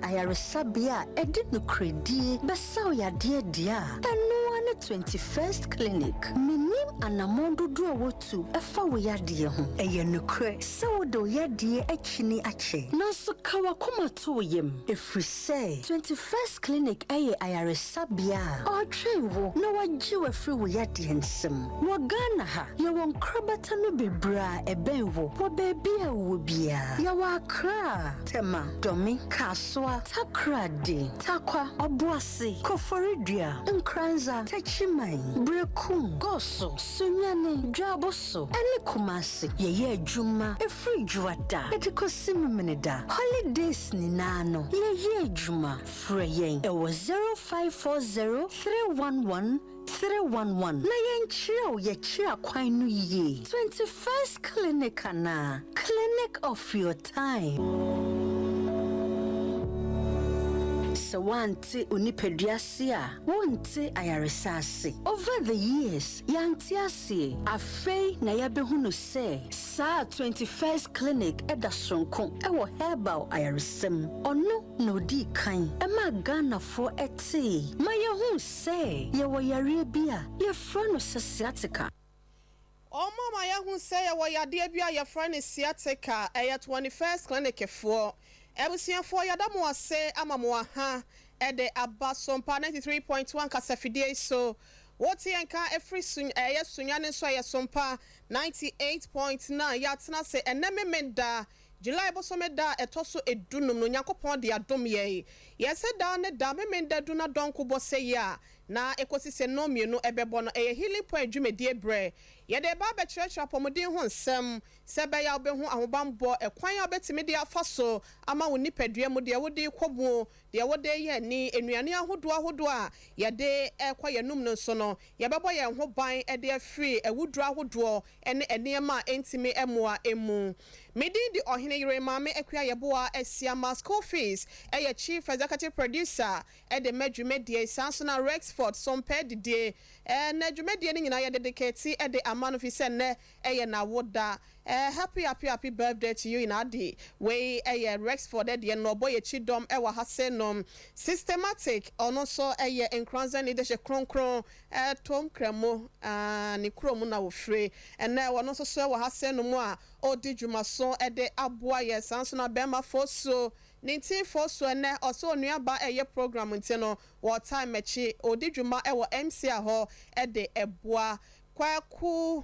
ayaresabia edi no kredi besaw ya dia eno ane 21st clinic minim anamondo do wotu efa wo yade ho eye no kre sawo do yade akini ache nanso kawa koma to yem efri say 21st clinic eye ayaresabia o trewo na wajiwe free wo yade ensem wo Ghana ha ye won krabata no bebra ebenwo wo baby a wo bia ya wa kra tema domi kaswa takrade takwa obuase koforidua nkranza tachiman brekum goso sunyane dwaboso ene kumase ye adwuma efri dwada edikosimmeneda holidays ni nano ye adwuma freyen e wo 0540 311 na yenchiro ye chia kwanu ye 21st clinic na clinic of your time. So wanti unipeduasi a wonti ayaresase over the years yantiasi afei na yabehunu se sa 21st clinic edasronko ewo herbal ayaresem ono no di kan ema Ghana for eti ma yehu se yewo yare bia ye frano sciatica mama yehu se yewo yade bia ye frano sciatica 21st clinic for Ebusiafo yadamu ase amamu aha ede aba Sompa 93.1 kasafidie so woti enka efri sunyane so ya Sompa 98.9 yatna se enememenda July bosomeda etoso edunum no Nyankopon de adom ye yese da ne da memenda du na donko bose ya na ekosise no mienu ebebo no healing point dwumedie bre ye de ba be church apomodin ho nsem sebe ya obehu ahobambo ekwan obetimi de afaso ama woni padua mu de wodi kwobu de wode ye ni enuane ahodo a ye de ekwa yenum no so no ye bebo ye ho ban e de afri ewudu ahodo ene enema entimi emoa emu medi di ohene yire mame ekwa yeboa esiama school fees eye chief executive producer e de medwumedie sansona Rexford Sompa didie na dwumedie ni nyina ye dedicate e de amano fi se ne eye na woda happy birthday to you in adi we Rexford de no boy chidom e wa hasenom systematic ono so enkranza ni de she kronkron tom kremo ni kromu na wo free na wono so wa hasenom a odi dwumaso e de aboa ye sanso na bema foso 19 ne oso nuaba program ntino wo time mechi odi dwuma e wo MC ho e de eboa kwaku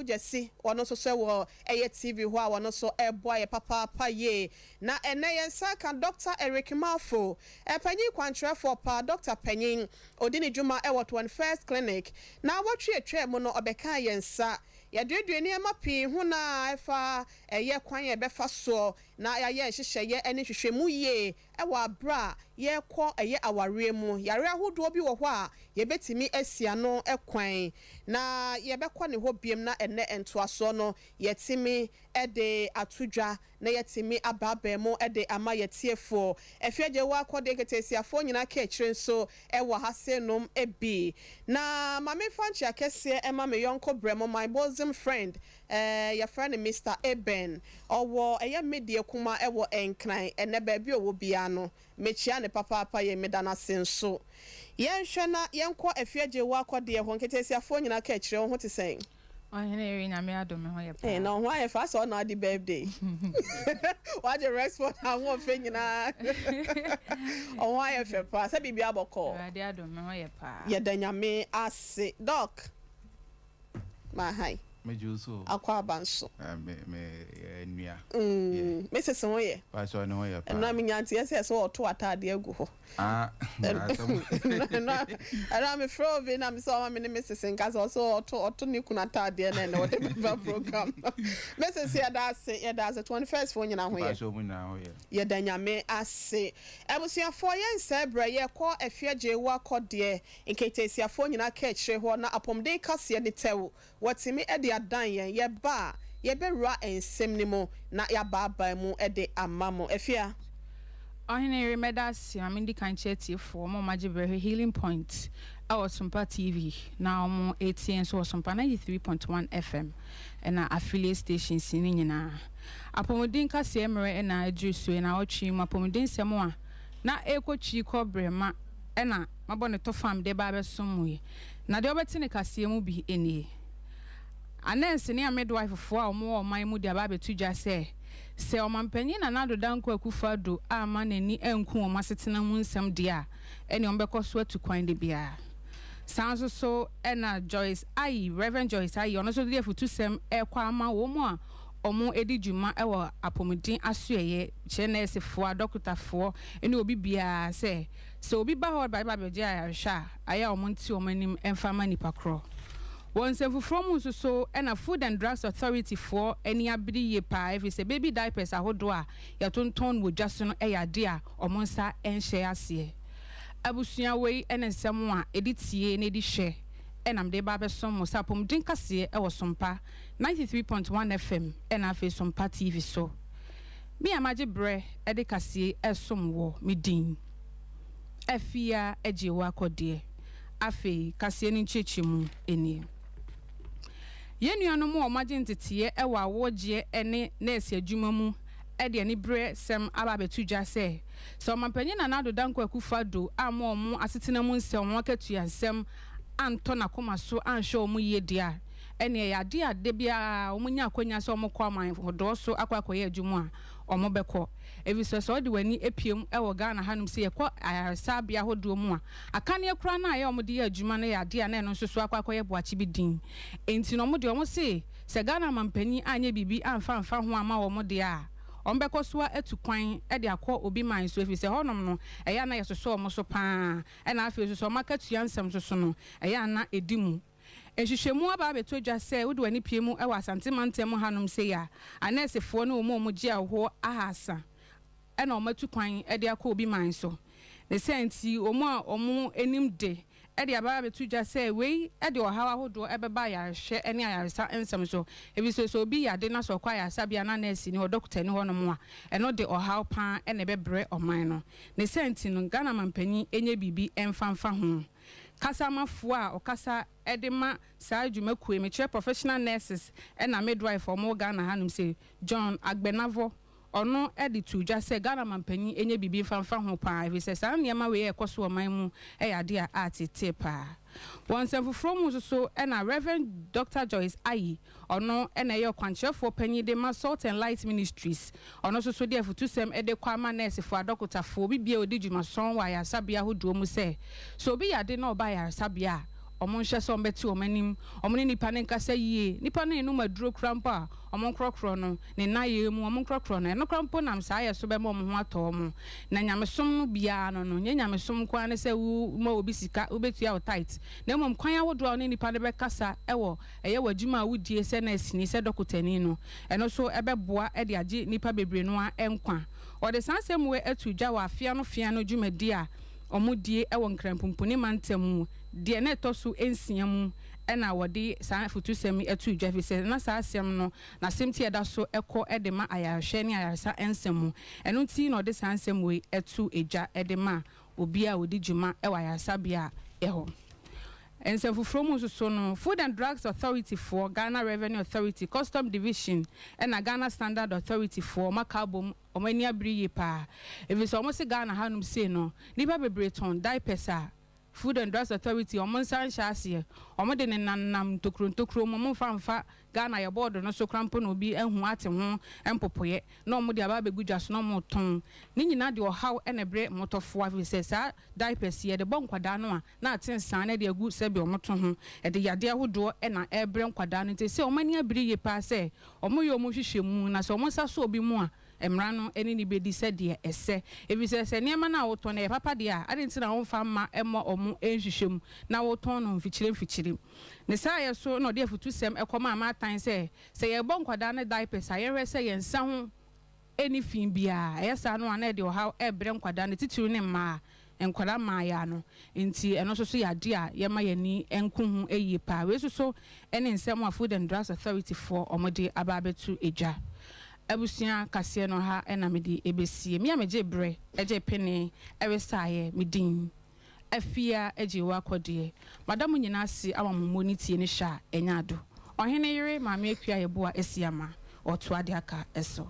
jesi wono so wo TV ho a wono so eboa ye papa ye na ene yensa kan Dr. Eric Mafo panyin kwantre for pa Dr. Panyin odini dwuma e wo 21st clinic na wotwe etwe mu no obeka yensa yadwedwe ni emapi hu na efa ye kwan ye befa so na ya ye hyehyɛ ye ene hwehwɛmu ye e wa bra ye kɔ aware mu yare ahodo bi wo hɔ a ye betimi asia no ekwan na ye bekɔ ne hɔ biem na ene entoaso no yetimi de atudwa na yetimi ababa mu de ama yetiefo efiaje wa akɔde ketesiafo nyina ka ekire nso e wɔ hasenom ebi na mame fanchi akese e ma me yonko bremo my bosom friend your friend Mr. Eben owo eye media kuma e wo enkran ene ba bi owo bia no mechia ne papa ye medana senso yenhwe na yenko afiaje wa akɔde ho ketesiafo nyina ka ekire ho te sen Henry na me adome ho ye pa. No why if I saw na the birthday. What the rest for I won fe nyina. On why if pa say bibia boko. Ade adome ho ye pa. Ye danyame ase doc. Ma hi. Me juso. Akwa banso. Me nua. Me se so ye. Pa so no ye pa. Na me nyanti ye so oto atade agu ho. Na me frovi na me so me me se senka so oto ni kuna atade na we the program. Me se ya da 21st for nyina ho ye. Pa so mu na ho ye. Ye danyame ase. Ebusuafo ye nsebra ye kɔ afiaje wa kɔde nketesiafo nyina ka ekire ho na apomden kase ne tew. Watimi ede adan ye ba ye bewura ensem ni mo na ya baba mu ede amamo efia Ohene remeda si amindi kan cheti for mo magibre healing point our Sompa TV now more ATN so Sompa 93.1 FM and our affiliate stations in Nina. Apomodin kasi emre na adrusu na ochi mapomodin semwa na ekochi kobrema na mabone to fam de ba besomwe na de obeti ne kasi mu bi enie anense ne midwife fo a omo oman mu de ba betudwa se omampanyi na nado danko akufado ama nani enku o masetena mu nsem de a ene ombekoso atukwan de bia sanso so ena Joyce ayi Reverend Joyce ayi ono so de futusem ekwa ama wo mu a omo edi djuma ewo apomodin asueye chenese fo doctor fo ene obi bia se obi ba ho ba beje ayahwa aya omo nti omo nim emfama nipa kro won se fufrom so ena Food and Drugs Authority for eni abiri ye pa if say baby diapers ahodo a ya tonton wo dwaso no eya de a omo nsa enhye ase abusua wei ene nsem a editie na edi hwe enam de ba besom mo sapom din kase e wo Sompa 93.1 FM ena fe Sompa TV so mi amaje bre e de kase esom wo mi din afia eje wa akode afi kase ni nchechimu eni yenuanom o maje ntete e wa woje ene nurse adwuma mu e de ni bre sem aba betudwa se so mampanyi na nado danko akufado amo omo asetena mu nsem wakatua nsem anto na koma so anhwe omo ye dia ene ya de ade bia omo nya akwanya so omo kwa aman hodo so akwakoye adwuma a omo beko eviso so de wani epiem e wo Ghana hanum se ye kwa ayarsa bia hodo mu a akane ekura na ya omo de adwuma na ya de na eno so so akwakoye boachi bidin enti no omo de omo se Ghana mampanyi anya bibi amfa ho ama omo de a ombekoswa etukwan e de akọ obi man so efise honom no eya na yesoso omo so pa e na afi so makatua nsem so no eya na edimu ehwehwemu aba betodwa se wode wani piemu e wa santimantem hanom se ya anesefo no omo gye aho ahasa e na omatukwan e de akọ obi man so ne senti omo enim de e de aba betudwa se wei e de ohawa hodo e beba ya hwe ene ayaresa ensem so ebi so obi yade na so kwa ya sabia na nurse ni o doctor ni hono mo a eno de ohaw pa ene bebre oman no ne senti no Ghana mampanyi enye bibi emfamfa ho kasamafo a okasa edema saa adwumaku emeche professional nurses ena midwife omo Ghana hanum se John Agbenavo ono editu dwa se Ghana mampanyi enye bibi famfa ho pa evise saa niema we ekoso oman mu eyade a atete pa wonsen from so ena Reverend Dr. Joyce ayi ono ena ye kwanchefo panyi de ma Salt and Light Ministries ono so de afutusem ede kwama nurse fo adokota fo bibia odi dwuma son wa ya sabia hodo mu se so obi yade na oba ya sabia omo nhye so mbeti omanim omo ni nipa ne nkasa yie nipa ne no maduro krampa omo nkrokro no ne naye mu omo nkrokro no krampo nam saa ye so be mo ho ato mo na nyamesom no bia no nye nyamesom kwa ne se wu ma obi sika obetua o tight na mom kwan awodo ne nipa ne be kasa ewo eye wadwuma wudie se na asini se dokotani no eno so ebeboa e de age nipa bebre no a enkwa o de sansem we atudwa wa afia no dwumadi a omudie ewo nkrampumpuni mantam de na etoso ensiam ena wode san futusem atudwa fi se na saa asem no na semti eda so ekọ edema ayahwe ne ayarsa ensem eno ti no de sansem we etu eja edema obi a wodi dwuma ewa ayarsa bia eho ensem from so no Food and Drugs Authority for Ghana Revenue Authority Custom Division ena Ghana Standard Authority for makabom omani abriye pa evi so mo se Ghana hanum se no nipa bebreton diapers a Food and Drugs Authority omo nsan hyase omo de ne nanam tokro mo famfa Ghana ya board no so krampo no bi ehu ate ho empopoye na omo de aba begudwa so no mo ton ni nyina de ohaw enebre motofo afi se sa diapers ye de bonkwada no a na atensan na de agu se bi omo ton ho e de yade ahodo e na ebre nkwada no te se omo ani abiri ye pa se omo ye omo hwehwemu na se omo sa so obi mu a emra no eni ni bedi se de ese ebise se niema na woto na papa de a adenti na wonfa ma emo omo enhwehwem na woton no mfikyire ne sa ye so no de afutusem ekoma ma atan se ye bonkwada na diapers a ye hwese ye nsa ho eni fin bia ye sa no ana de oha ebre nkwada na titiru ne ma enkwada ma ya no enti eno so ya de a ye ma yani enku hu eyi pa we so eni nsem a Food and Drugs Authority for omode ababetu eja abusia kase no ha ena medi ebesie mi ameje bre eje pene ewe saye medin afia eji wa kwodie madam nyina ase awammo ni tie ni sha enyado ohene yere maame akua yeboa esiama oto ade aka eso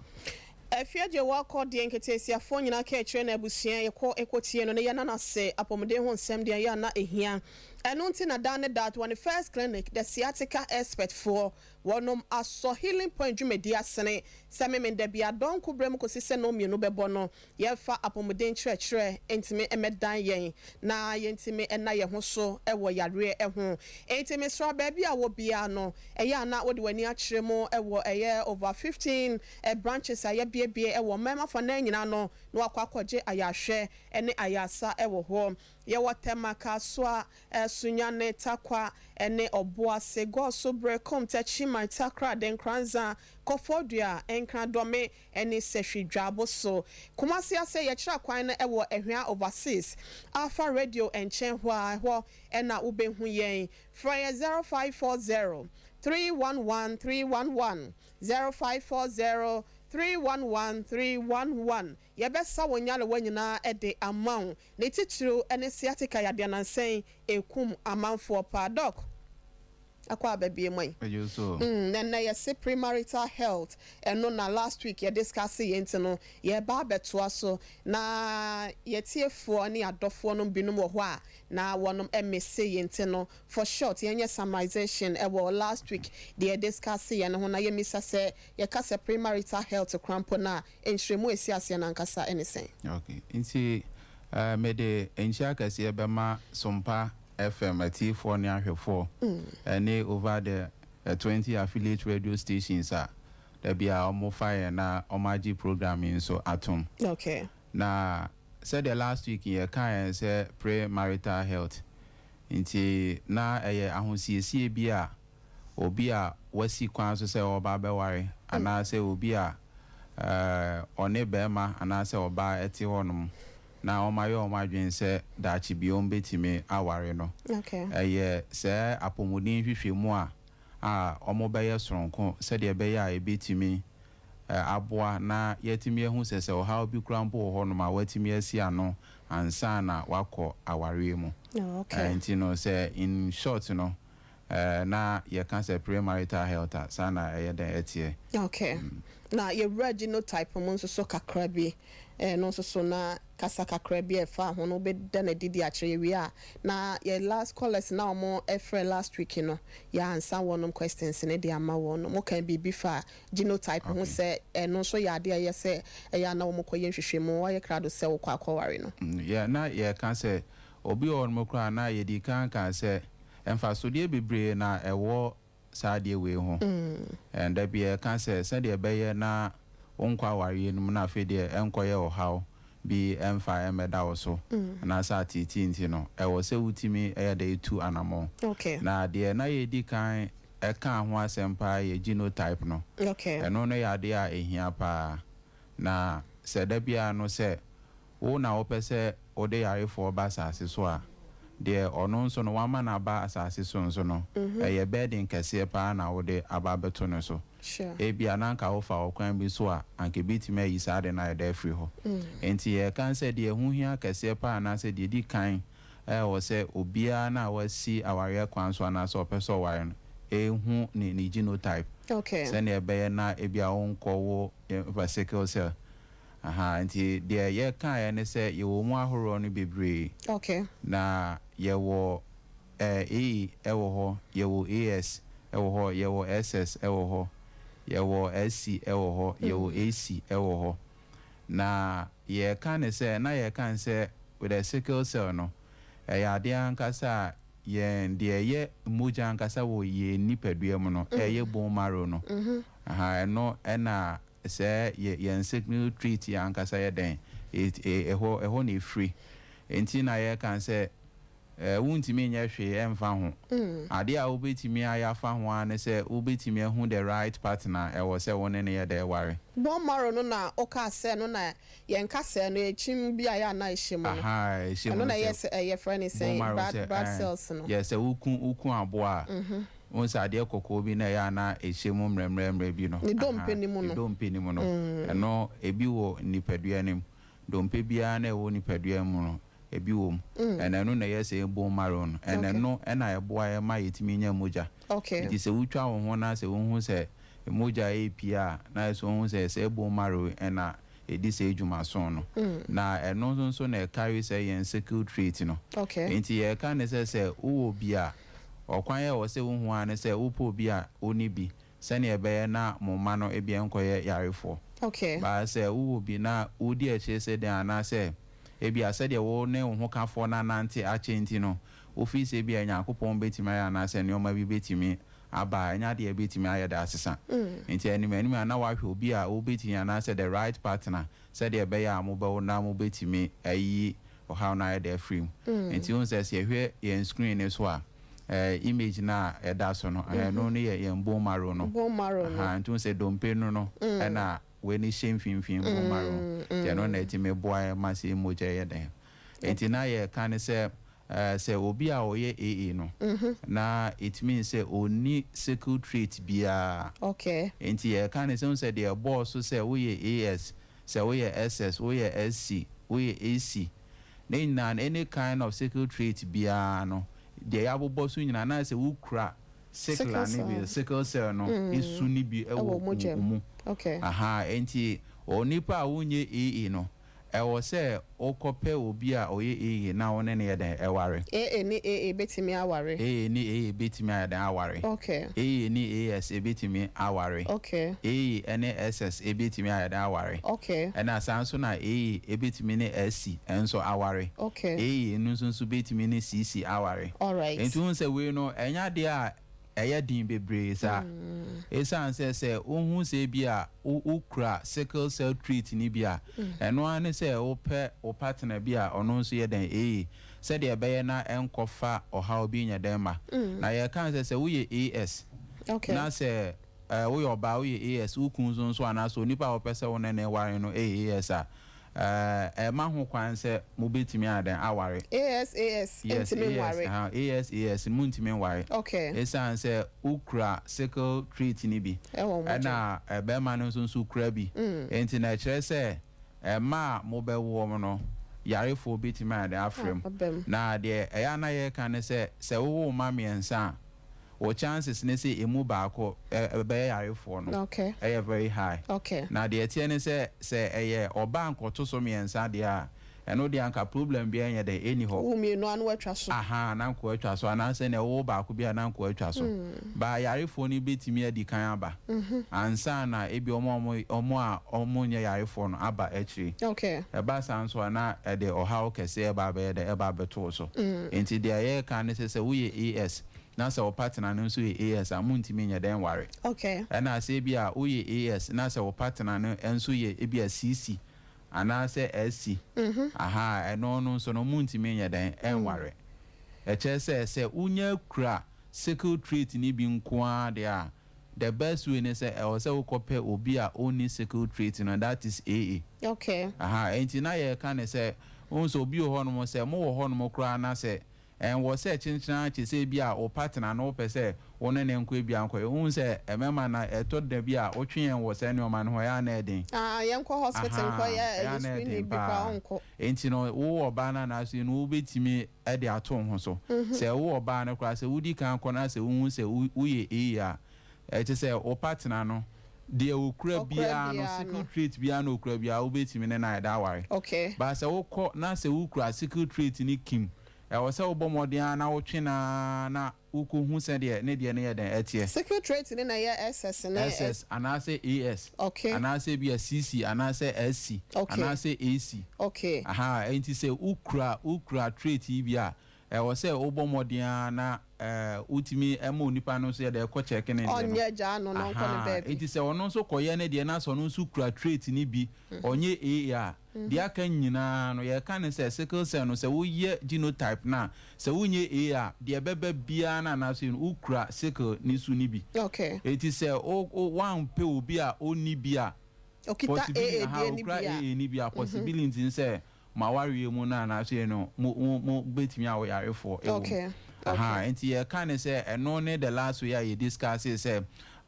afia je wa kwodie nketesia fo nyina ka ekire na abusua yekọ ekotie no ne yana na se apomde ho nsem de ya na ehia eno nti na dan that one first clinic the sciatica expert for wonom aso healing point dwumedi asene se me de bia don ko brem ko sise no mienu bebo no ye fa apomden kire entime emedan yen na yentime ena ye ho so ewo yare eho entime sra ba bia wo bia no eya na wo de wani akire mo ewo eye over 15 branches aye bie ewo mema fa na nyina no no akwakoje ayahwe ene ayasa ewo ho ye watema kaswa sunyane takwa ene oboase go so brekom tachima takra den kranza kofodua enkra dome ene sehwidwabo so kumasi ase ye kira kwan na ewo ehwia overseas alpha radio enchen ho ena ubehu yen fryer 0540 311 0540 311 yebesa wonyale wanyina ede amount ne titru ene sciatica ya dianansen ekum amanfo pa doc akwa babie moy na yesi premarital health eno na last week ye discuss yenti no ye ba beto so na yetiefo ne adofo no binum wo ho a na wonom emese yenti no for short yenye summarization ewo last week they discuss ye no na ye misa se ye kase premarital health crampo na enhwemu esiase na nkasa anything okay nti mede enhia kase ye bema Sompa FM at T4 near here for and over the 20 affiliate radio stations are there be our more fire na omaji programming so atom okay na said the last week in can say pre-marital health inti na ahosiesie bia obi a wasi kwan so say oba be ware ana say obi a one bema ana say oba eti honum na omadwen se da chi bi on betime aware no okay se apomodin hwehwemu a omobeye soronko se de beye a ebetime aboa na yetime hu se o ha obi krampo ho no ma watime asi ano ansa na wakọ aware mu okay nti no se in short no na ye can say premarital health sana den etie okay na ye genotype mo so kakra bi no so na kasa kakra bi efa ho no be da na didi akire wi a na ye last callers na omo efre last week no ya answer one questions ne de ama won mo kan bi fa genotype ho se no so ya de ye se ya na omo koye hwehwemu wa ye krado se wo kwakọware no yeah na ye can say obi on mo kra na ye di kan say emfa so de bebre na ewo saade we ho and there be a cancer said de be na onkwa ware no na fe de enkoye ohaw bi emfa emeda wo so na sa titi no e wo se wutimi e de tu anamo okay na de na ye di kan e kan ho asempa ye genotype no okay eno no ya de a ehia pa na se da bia no se wo na wo pese o de yare for ba sa so a de ono nso no wama na ba asase so nso no ye bedding kese pa na wo de aba beto no so sure bia na nka wo fa okwan bi so a anke bitima yi sa de na de free ho enti ye kan se de hu hia kese pa na se de di kan wo se obia na wasi aware kwan so na so peso ware no hu ni genotype okay se na be na bia wonko wo sickle cell aha nti de ye kan ne se ye wo mu ahoro no bebre okay na ye wo e wo ho ye wo as wo ho ye wo ss wo ho ye wo sc wo ho ye wo ac wo ho na ye kan ne se na ye kan se with a sickle cell no ya de ankasa ye de ye moja ankasa wo ye nipadua mu no ye bone marrow no aha no na se ye signal treat ya ankasa ye den ho na free enti na ye kan se wuntimi nya hwe emfa ho ade a obetimi aya fa ho an se obetimi hu the right partner e wo se won ne ye de ware bone marrow no na oka se no na ye nka se no echim bi aya na ehim no aha ehim no na yes ye friend say bad cells no yes ukun abo a onsa ade kokko bi na ya na ehim mremremre bi no ni dompe ni mu no eno ebi wo nipadua nim dompe bia na wo nipadua mu no ebi wom ɛna no na yɛ sɛ bone marrow no ɛna no ɛna ɛboa ma yɛtumi nya mogya nti sɛ wotwa wo ho na sɛ wohu sɛ mogya APA na sɛ wohu sɛ bone marrow ɛna edi sɛ edwuma so no na ɛno nso na carry sɛ yɛn sickle trait no nti yɛ ka ne sɛ wo bi a ɔkwan yɛ wɔ sɛ wo hu ane sɛ wo po bi a oni bi sɛne ɛbɛyɛ na mo ma no ebi nkɔyɛ yarefo ba sɛ wo bi na wo di akyire sɛ den ana sɛ ebi asɛ deɛ wo ne wo ho kafo na nante akyenti no wo fi sɛ bi Nyankopɔn betimi ayɛ ana sɛ nneɔma bi betimi aba enya de betimi ayɛ da asesa nti anim na wahwɛ obi a wo betimi ana sɛ the right partner sɛ deɛ ɛbɛyɛ a mo bɛwo na mo betimi ayi ɔhaw na ayɛ da free nti wo sɛ yɛhwɛ yɛn screen ne so a image na ɛda so no no ne yɛn bone marrow no nti wo sɛ dompe no ɛna we ni shame finfin bone marrow te no na etimi boa ma se mogya yɛ den nti na yɛ ka ne sɛ sɛ obi a ɔyɛ AA no na it means sɛ oni sickle trait bia nti yɛ ka ne sɛ deɛ bɔɔ so sɛ woyɛ AS sɛ woyɛ SS woyɛ SC woyɛ AC ne nyinaa any kind of sickle trait bia no deɛ yɛabobɔ so nyinaa na sɛ wokura sickle cell no esu ni bi ɛwɔ mu enti onipa a wonye AA no ɛwɔ sɛ okɔpɛ obi a ɔyɛ AA na wone ne yɛ den ɛware AA ni AA betimi aware AA ni AA betimi ayɛ den aware AA ni AS betimi aware AA ɛne SS betimi ayɛ den aware ɛna san so na AA betimi ne SC ɛnso aware AA no nso betimi ne CC aware enti hun sɛ we no ɛnya de a ɛyɛ din bebree sa esan sɛ ohun sɛ bi a ukra sickle cell trait ni bi a ɛno ane sɛ opɛ o partner bi a ɔno nso yɛ den sɛ deɛ ɛbɛyɛ na ɛnkɔfa ɔhaw bi nya den ma na yɛ kan sɛ woyɛ AS na sɛ woyɛ ɔba woyɛ AS ukun nso anaso nipa a opɛ sɛ wo ne ware no AS a ma ho kwan sɛ mo betimi adan aware AS intimi ware AS mo intimi ware esan sɛ ukra sickle trait ni bi na be ma no nso ukra bi enti na kyerɛ sɛ ma mo bɛwo mo no yarefo betimi adan afrem na deɛ ɛya na yɛ kan sɛ wo ma miɛnsa o chances ne say emu baako be yarefo no very high na de etie ne say eye oba nkoto so miensa de a eno de anka problem bi enye de eni ho umi no anu atwa so na nko atwa so ana say na wo baako bi ana nko atwa so ba yarefo ni betimi adi kan aba ansa na ebi omo nya yarefo no aba akiri ba san so na de ohaw kese ba be de eba beto so enti de aye kan ne say wo ye AS na sɛ wo partner no nso yɛ AS a muntimi nya den ware ɛna sɛ bi a woyɛ AS na sɛ wo partner no nso yɛ ebi a CC ana sɛ SC ɛno no nso no muntimi nya den enware ɛkyɛ sɛ unya kura sickle trait ni bi nkoa de a the best way ne sɛ ɛwɔ sɛ wokɔpɛ obi a onni sickle trait no that is AA enti na yɛ ka ne sɛ onso obi wɔ hɔ no mo sɛ mo wɔ hɔ no mo kura na sɛ and was say chinchina che say bia o partner no per se one ne nko bia nko ehun se emema na eto da bia o twen wo se ne o man ho ya na edin yenko hospital nko ya screen bi kwa nko enti no wo oba na so no betimi e de ato ho so se wo oba na kwa se wudi kan ko na se wo se uye ya e che se o partner no de okura bia no sickle trait bia no okura bia wo betimi ne na da ware ba se wo ko na se wo kura sickle trait ni kim ɛwɔ sɛ wobɔ mɔden na wotwe na wokohu sɛ deɛ ne deɛ ne yɛ den ɛteɛ sickle trait ne na yɛ SS anaasɛ AS anaasɛ bi a CC anaasɛ SC anaasɛ AC enti sɛ wokura trait yi bi a ɛwɔ sɛ wobɔ mɔden na utimi ema onipa no so yɛ de kɔ check ne onye ja no no nkɔ ne baby enti sɛ ɔno nso kɔyɛ ne deɛ na so no nso kura trait ni bi onye AA de aka nyina no yɛ ka ne sɛ sickle cell no sɛ woyɛ genotype na sɛ wonye AA de bɛbɛ bia na so no ukura sickle ni su ni bi enti sɛ o wan pe obi a oni bi a okita AA ni bi a possibility sɛ ma ware mu na so no mo betimi a wo yarefo enti ye kan say eno ne the last way you discuss say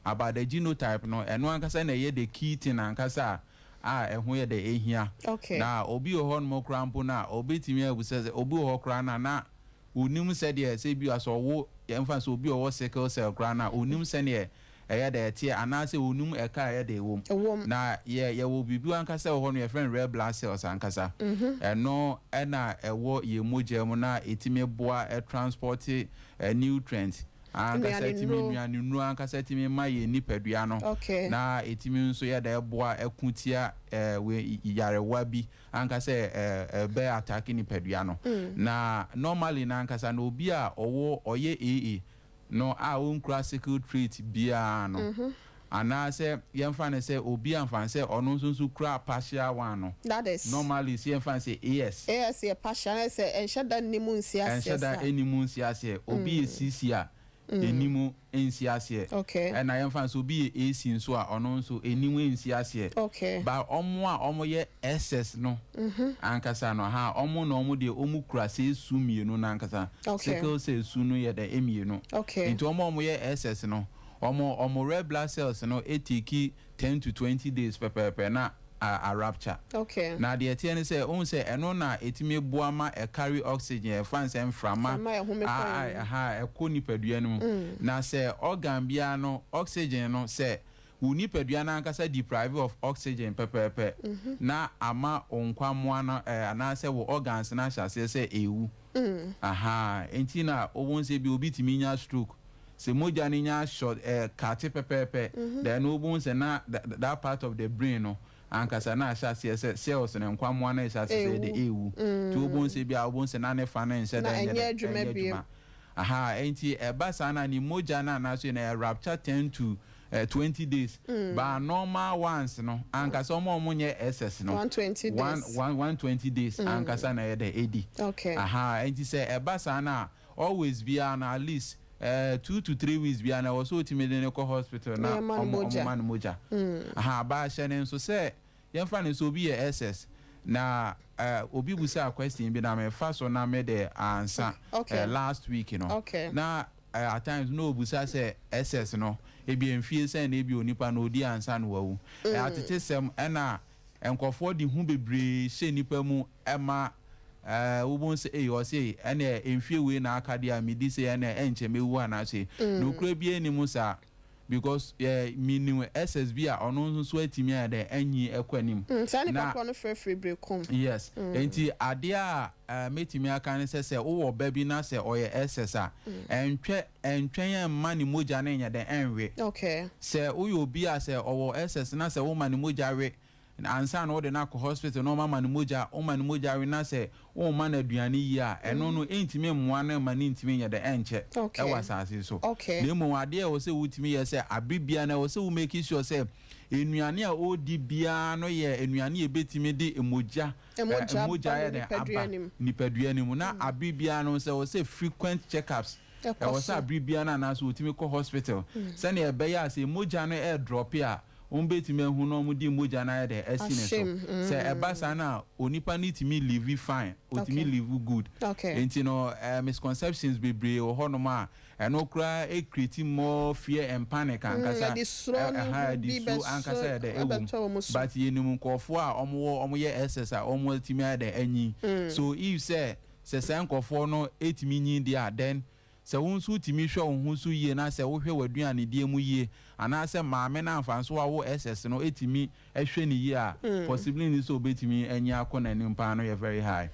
about the genotype no eno ankasa na ye the key thing ankasa ɛho yɛ de ehia na obi ho no krampo na obi timi abusɛ obi ho kra na onim sɛ de sɛ bi aso wo yɛmfa so obi wo sickle cell kra na onim sɛ ne ɛyɛ de tie anase onim ɛka ɛyɛ de wom na ye wo bibi ankasa ho no yɛ friend red blood cells ankasa ɛno ɛna ɛwɔ ye mogya mu na etimi boa transport nutrients ankasa etimi nuane nu ankasa etimi ma ye nipadua no na etimi nso yɛ da ɛboa akutia we yarewa bi ankasa be attack nipadua no na normally na ankasa na obi a owo oye AA no a onkra sickle trait bia no anase yemfa ne se obi amfa se ono nso kura partial one no that is normally se yemfa se AS ye partial se enshada nimu nsiase obi CC a enimu ensiase na yemfa so obi AC nso a ono nso enimu ensiase ba omo a omo ye SS no ankasa no ha omo no omo de omu kura se su mienu na ankasa sickle cell su no ye de emienu nti omo ye SS no omo red blood cells no etiki 10 to 20 days per na a rupture na de etie ne say on say eno na etimi boa ma e carry oxygen e fan say mframa ekoni padua no na say organ bia no oxygen no say uni padua na ankasa deprive of oxygen per na ama onkwamoa no ana say wo organs na hyase say ewu enti na obon say bi obi timi nya stroke se moja ni nya short kate pepepe then obun se na that part of the brain no ankasa na sha se cells ne nkwamwa na sha se de ewu to obun se bia obun se na ne fa na nse da nya enti eba sa na ni moja na so na rupture 10 to 20 days but normal ones no ankasa omo nye SS no 120 days ankasa na de edi enti se eba sa na always be na at least 2 to 3 weeks bia na was ultimately ne ko hospital na man moja ba shene so say yemfa ne so bi SS na obi busa question bi na me fa so na me de answer last week you know na at times no busa say SS no e bi enfie say na e bi onipa na odi answer no wawu atete sem na enkofo di hu bebre she nipa mu ema wobon say o say ene enfie we na akade a medi say ene enche mewu ana say no kura bi eni musa because minu SSB a ono nso atimi a de anyi ekwanim na no free breakum yes enti ade a metimi aka ne say wo ba bi na say oye SS a entwen mani moja na nya de enwe say wo obi a say owo SS na say wo mani moja we ansa na ode na ko hospital no mama no moja o mani moja we na say o ma na aduane yi a eno no entime mmoa na mani ntime nya de enche e wasase so na mo ade o say wutimi ye say abibia na o say wo make sure say enuane a odi bia no ye enuane e betimi de emoja ye de aba nipadua ni mu na abibia no say o say frequent checkups e o say abibia na so wutimi ko hospital say na e be ya say emoja no e drop ya betime hu no mu di moja na de asine so say eba sana onipa ni timi live fine otimi live good enti no misconceptions bebre ho no ma eno kra create more fear and panic ankasa ankasa de but yenum nkofo a omo ye SS a omo timi de anyi so if say nkofo no etimi nyi dia then se wonsu timi hwe wonsu yie na se wo hwe waduane die mu yie ana se maame na amfanso wa wo SS no etimi ehwe ni yie a possibility so betimi anya akona nim pa no ye very high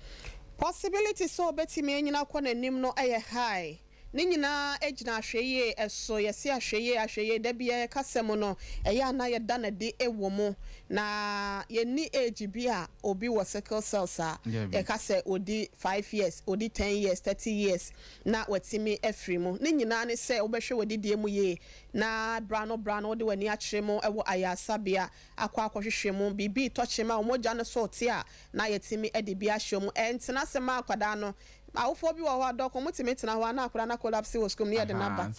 possibility so betimi anya akona nim no ye high ni nyina ejina ahweye eso yesi ahweye da bia kasem no eya na ye da na de ewo mu na ye ni age bia obi wo sickle cells a ye kase odi 5 years odi 10 years 30 years na watimi afri mu ni nyina ne se obehwe wodi die mu ye na brano de wani akire mu ewo ayasa bia akwa hwehwe mu bibi toche ma omoja no sorti a na yetimi ede bia hwemu entena se ma akwada no awofo bi wo adok mutimi tena ho na akura na collapse was come near the number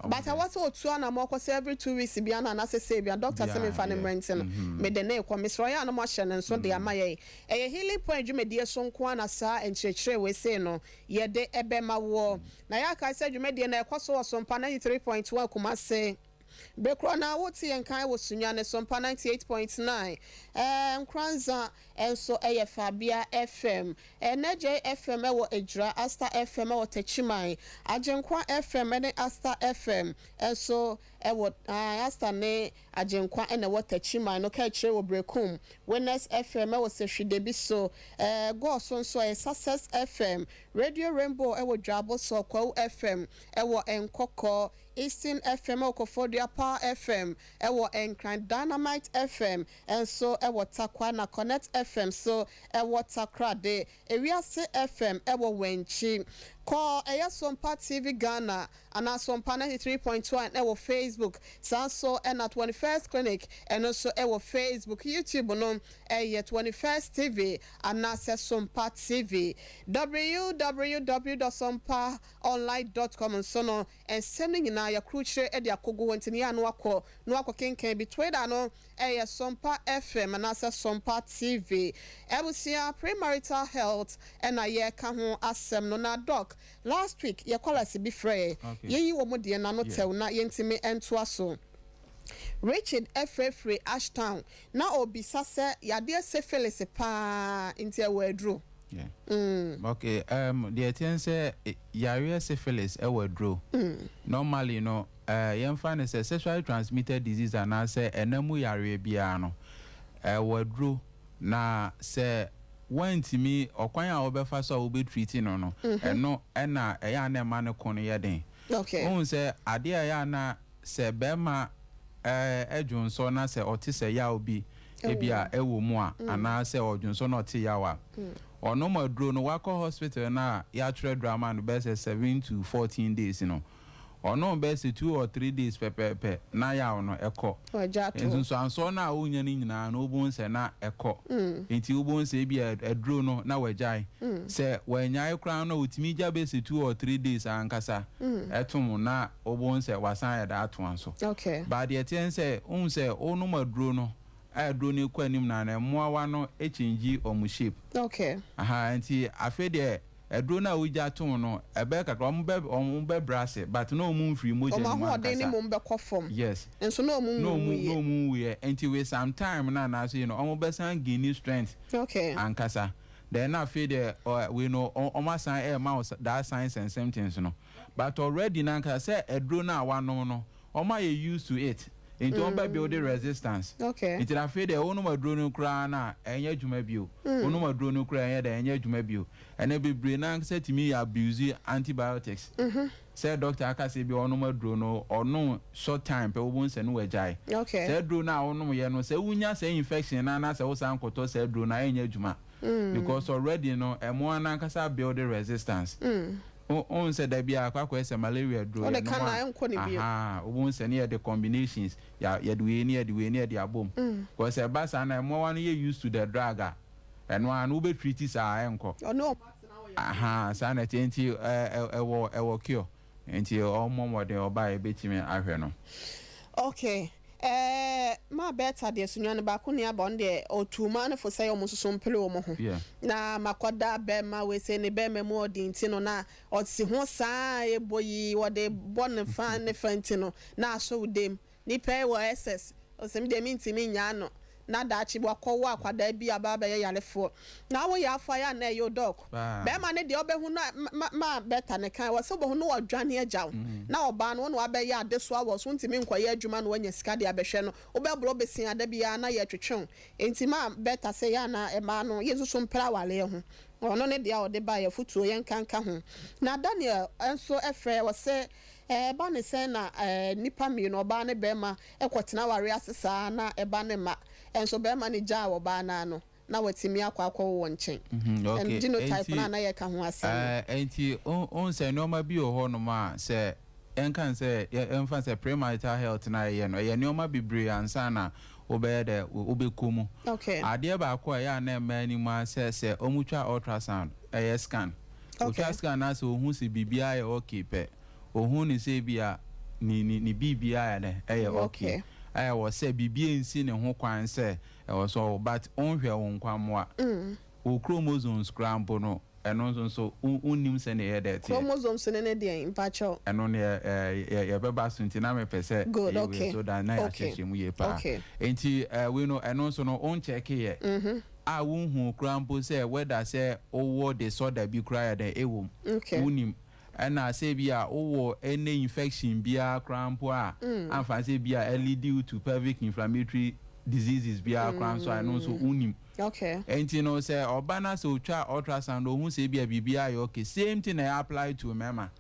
but I was otu na mo kwose every 2 weeks bia na say bia doctor say me fa ne mrenten me de na ekwomisro ya na mo hye ne so de amaye healing point dwumedie so nko na sa enkyekere we say no ye de ebe ma wo na ya ka say dwumedie na ekwoso Sompa 93.1 kuma say Bekro na woti enkan wo sunya ne Sompa 98.9 Nkranza enso Fabia FM NJ FM wo Ejra Asta FM wo Techiman Ajenkwa FM ne Asta FM enso wo Asta ne Ajenkwa ene wo Techiman no ka kire wo Brekum Witness FM wo Sehwedebi so go so Success FM Radio Rainbow wo Dwabo so Kwa FM wo Enkoko Eastern FM Okofodia Power FM ewo Enkran Dynamite FM and so ewo Takwana Connect FM so ewo Takrade Ewiase FM ewo Wenchi call Sompa TV Ghana and Sompa 93.1 ewo Facebook Sanso and at 21st Clinic and also ewo Facebook YouTube no 21st TV and Sompa TV www.sompaonline.com and so no and sending in your crucial e dia kogo wantini ya no akọ kenken bi Twitter no Sompa FM and Sompa TV ebusia premarital health and ye ka ho asem no na doc last week ye call us be free ye wo mo de na no tel na ye ntimi ento aso Richard Free Ashtown na obisa se yade syphilis pa inti e wadru. Yeah. Okay. The thing say yare syphilis wadru. Normally no you find a sexually transmitted disease and I say enemu yare bia no wadru na say when to me or kwan a obefa so will be treating no no na eya na ma ne kono ye den. Okay. Won say ade ya na say bema edwunso na say otise ya obi ebia ewo mu a ana say odwunso na ote ya wa ono madro no wako hospital na ya tre drama no be 7 to 14 days no ono be 2 or 3 days pepepe na ya ono eko enso anso na wonya ni nyina na obun se na eko enti obun se bia edro no na wajai se wanyai kran no utimi ja be 2 or 3 days ankasa etum na obun se wasan ya da ato anso okay but the thing say se onu madro no adro ni kwanim na na moawa no echinji omu shape okay enti afede edro na uja ton no ebe kakra ombe brasse but no mu free moje no ma de ni mo mbe kofom yes enso no mu we enti we sometime na so you know ombe san gain strength okay ankasa then afede we know omasan ma that signs and symptoms no but already na ankasa edro na wa no oma you used to it into on build resistance. Okay. It's a fade ono madronu kra na enye dwuma bio. Ono madronu kra enye da enye dwuma bio. Ene bebre na say to me abuse antibiotics. Say doctor aka say bi ono madronu ono short time pe obun se no wajai. Okay. Say dro na ono ye no say unya say infection na say wosan koto say dro na enye dwuma. Because already no emo na kasa build resistance. On said there be a quack malaria draw. Won't send near the combinations. Ya do near the album. Because a bass and I'm 1 year used to the dragger. And one who be treaties are uncle. Oh no, sanity until a cure until all more they will buy a bit me. I know. Okay. Ma better de sunyane ba ko ne abonde otuma ne fo say omuso so mpele omo ho na makwada be ma we say ne be memo odinti no na otsi ho saa eboyi wode bon fan ne fanti no na so udem ni pay wo ss o se me de minti mi nya no na da chi bo akọwa akwada bi ababa ye yalefo na wo ya afa ya na yo doc be ma ne de obehu na ma better ne kan wo se bo hu no odwane agyaw na oba no no abe ya ade so awo so ntimi nkoye adwuma no wanya sika de abehwe no obebro besin ada bia na ye twetwen enti ma better se ya na e ma no yesu so mpra wale ho ono ne de a ode ba ye futuo ye nkanka ho na Daniel enso efre wo se ba ne se na nipa mi no ba ne be ma ekotena ware asesa na e ba ne ma enso be ma ne ja wo ba na no na watimi akwa wo nchen okay genotype na ye ka ho asem enti on se no ma bi o ho no ma se enkan se enfa se premarital health na ye no ye no ma bibre ansa na obe de obekomu okay ade ba akwa ya na ma ni ma se omutwa ultrasound scan okay scan na so hu se bibia ye okay pe ohun ni se bia ni bibia ya de okay was say bibia nsi ne ho kwan se was so but on hwe won kwamwa o chromosomes scramble no eno so unim se na ye that chromosomes ne dey impacho eno ne ye beba so nti na me pese good okay so that na ya cheche mu ye pa enti we know eno so no on check ye a wonhu crampo say whether say owo disorder bi cry da ewom unim na say bia owo any infection bia crampo a amfa say bia lead due to pelvic inflammatory diseases bia crampo so I know so unim enti no say obana so twa ultrasound ohun say bia bibia ya okay same thing I apply to mema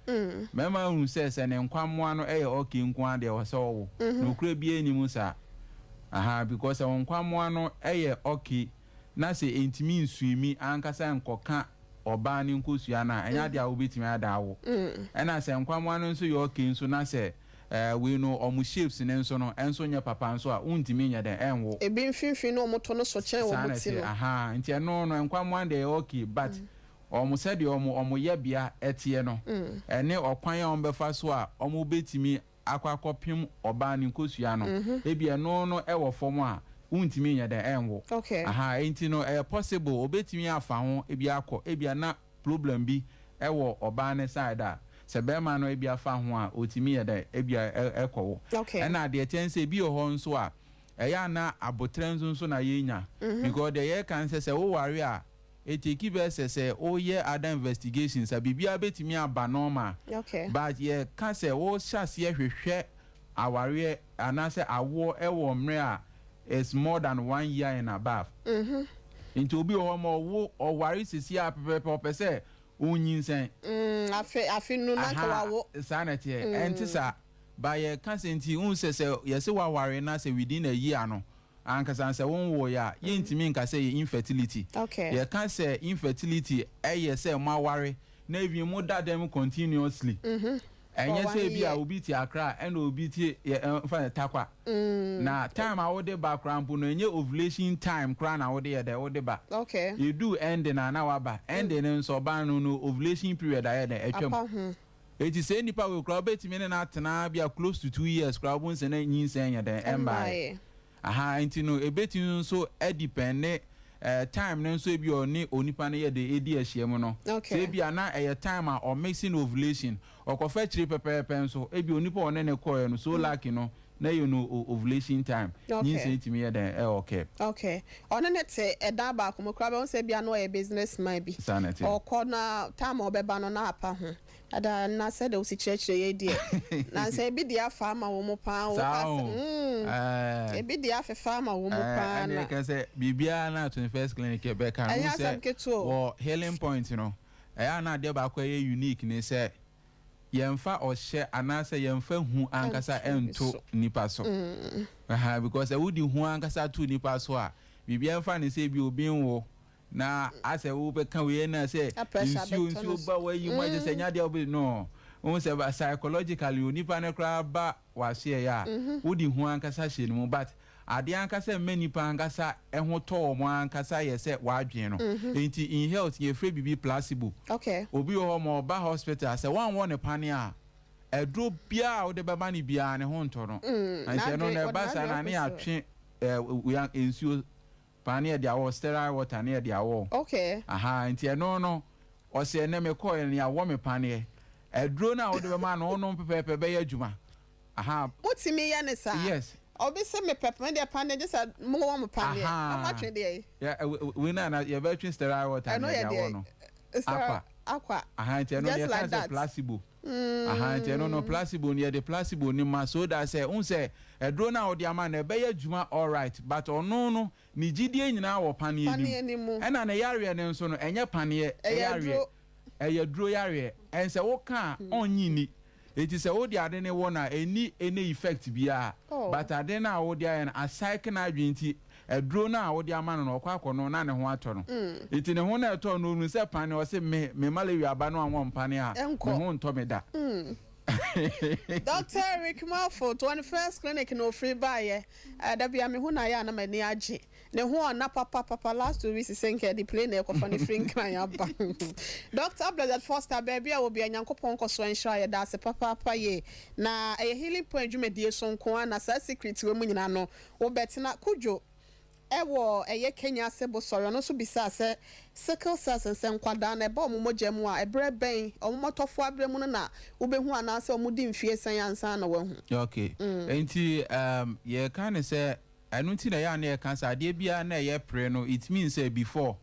who says ne nkwamwa no okay nkwa de wo say owo no kura bia enimu sa because nkwamwa no okay na se entimi nsuimi ankasa nkoka oba ni nkosua na enya de a obetimi ada wo na se nkwamwa no nso yo okay nso na se we know omu shapes ne nso no enso nya papa nso a untimi nya de enwo ebi mfinfin no omo to no so chen wo muti no nti no nkwamwa de okay but omu said omu ye bia etie no ene okwan ya ombefa so a omu betimi akwakopim oba ni nkosua no ebi no ewo fom a untimi nya de enwo enti no possible obetimi afa ho ebi akọ ebi na problem bi ewo oba ne side a se be ma no ebi afa ho a otimi ya de ebi ekọwo na de tense bi ho nso a ya na abotrenzo nso na yenya because the year can say wo ware a eteki be say o ye other investigations a bibia betimi aba normal but ye can say wo hyase hwehwe aware anase awo ewo mre a is more than 1 year and above. Into be wo or worry sisi a pepe say unyinsen. Afi no na ka wo sanity entisa by consenti say yes wa worry na say within a year no ankasa say won wo ya yentimi nka say infertility. Ye can say infertility say ma worry na even mo da them continuously. Enye say bi a obi ti akra and obi ti fa takwa na time a wode background no enye ovulation time kra na wode ye wode ba you do end na waba end nso ba no ovulation period aye na etwam eti say nipa we kra betimi na atena bia close to 2 years kra bon se na nyinsen ye den embai enti no ebeti nso depend time no nso bi oni onipa na ye de edi ahiem no say bia na time a or mixing ovulation okofa chiri pepepe nso ebi onipa one ne koye no so lucky no na you know ovulation time yin say timi ye den okay ono ne te eda ba ko mokra be on say bia no e business man bi okọ na time obeba no na apa ho ada na said o si church ye die na say bi dia fa ma wo mo pa wo e bi dia fa ma wo mo pa na can say bibia na 21st clinic be kan say or healing point you know na de ba kwa ye unique ne say yemfa ohye anase yemfa hu ankasa ento nipa so because wudi hu ankasa to nipa so a bibia mfa ne say bi obi nwo na ase wo be kan we na say insu ba we yi mo je say nya de obi no won say psychologically onipa ne kra ba wa share ya wudi hu ankasa hye no but ade ankasa many pa ankasa eho to mo ankasa ye se wadwen no enti in health ye free bibi placebo obi ho mo ba hospital say wan won ne pane a edro bia wo de beba ne bia ne ho nto no anse no ne ba sa na ne atwe we ensuo pane e dia wo sterile water ne e dia wo enti no o se ne me ko ne ya wo me pane edro na wo de beba no no pepepe be ya adwuma mutimi ya ne sa yes obi se me pepper dey pan just mo wo mo pan dey amatwe dey we na you be twin sterile water na ya wo no aqua nti no dey can say placebo nti no placebo ni the placebo ni ma so that say un say edro na odi ama na be ya dwuma all right but ono no ni gidie nyina wo pan ni mu na na yare ne nso no enye pan ye yare dro yare en say wo kan onyi ni it is a odi ade ne wona any effect bia but ade na odi ayen asike na adwinti edro na odi ama no okwa no na ne ho ato no it ne ho na eto no nu se pan o se me malaria aba no anwo mpane a me ho nto me da Dr. Rick Malfo 21st clinic no free buy da bia me hu na ya na mani age ne ho na papa last 2 weeks senke the plane e ko fa ne free kan ya ba Dr. Blizzard Foster baby a obi anyankopon ko so ensure ya da se papa ye na e healing point dwumedie so nko na sa secret we mu nyina no wo betina kujo ewo eye Kenya sebo sorry no so bisa se sickle cells se nkwada na eba omomogya mu a ebre ben omomotofo abre mu na ubehu anase omudi mfie san ansa na wahu. Okay. Enti ye kan say anu ti na ya na ye kan say ade bia na ye pre no it means say before.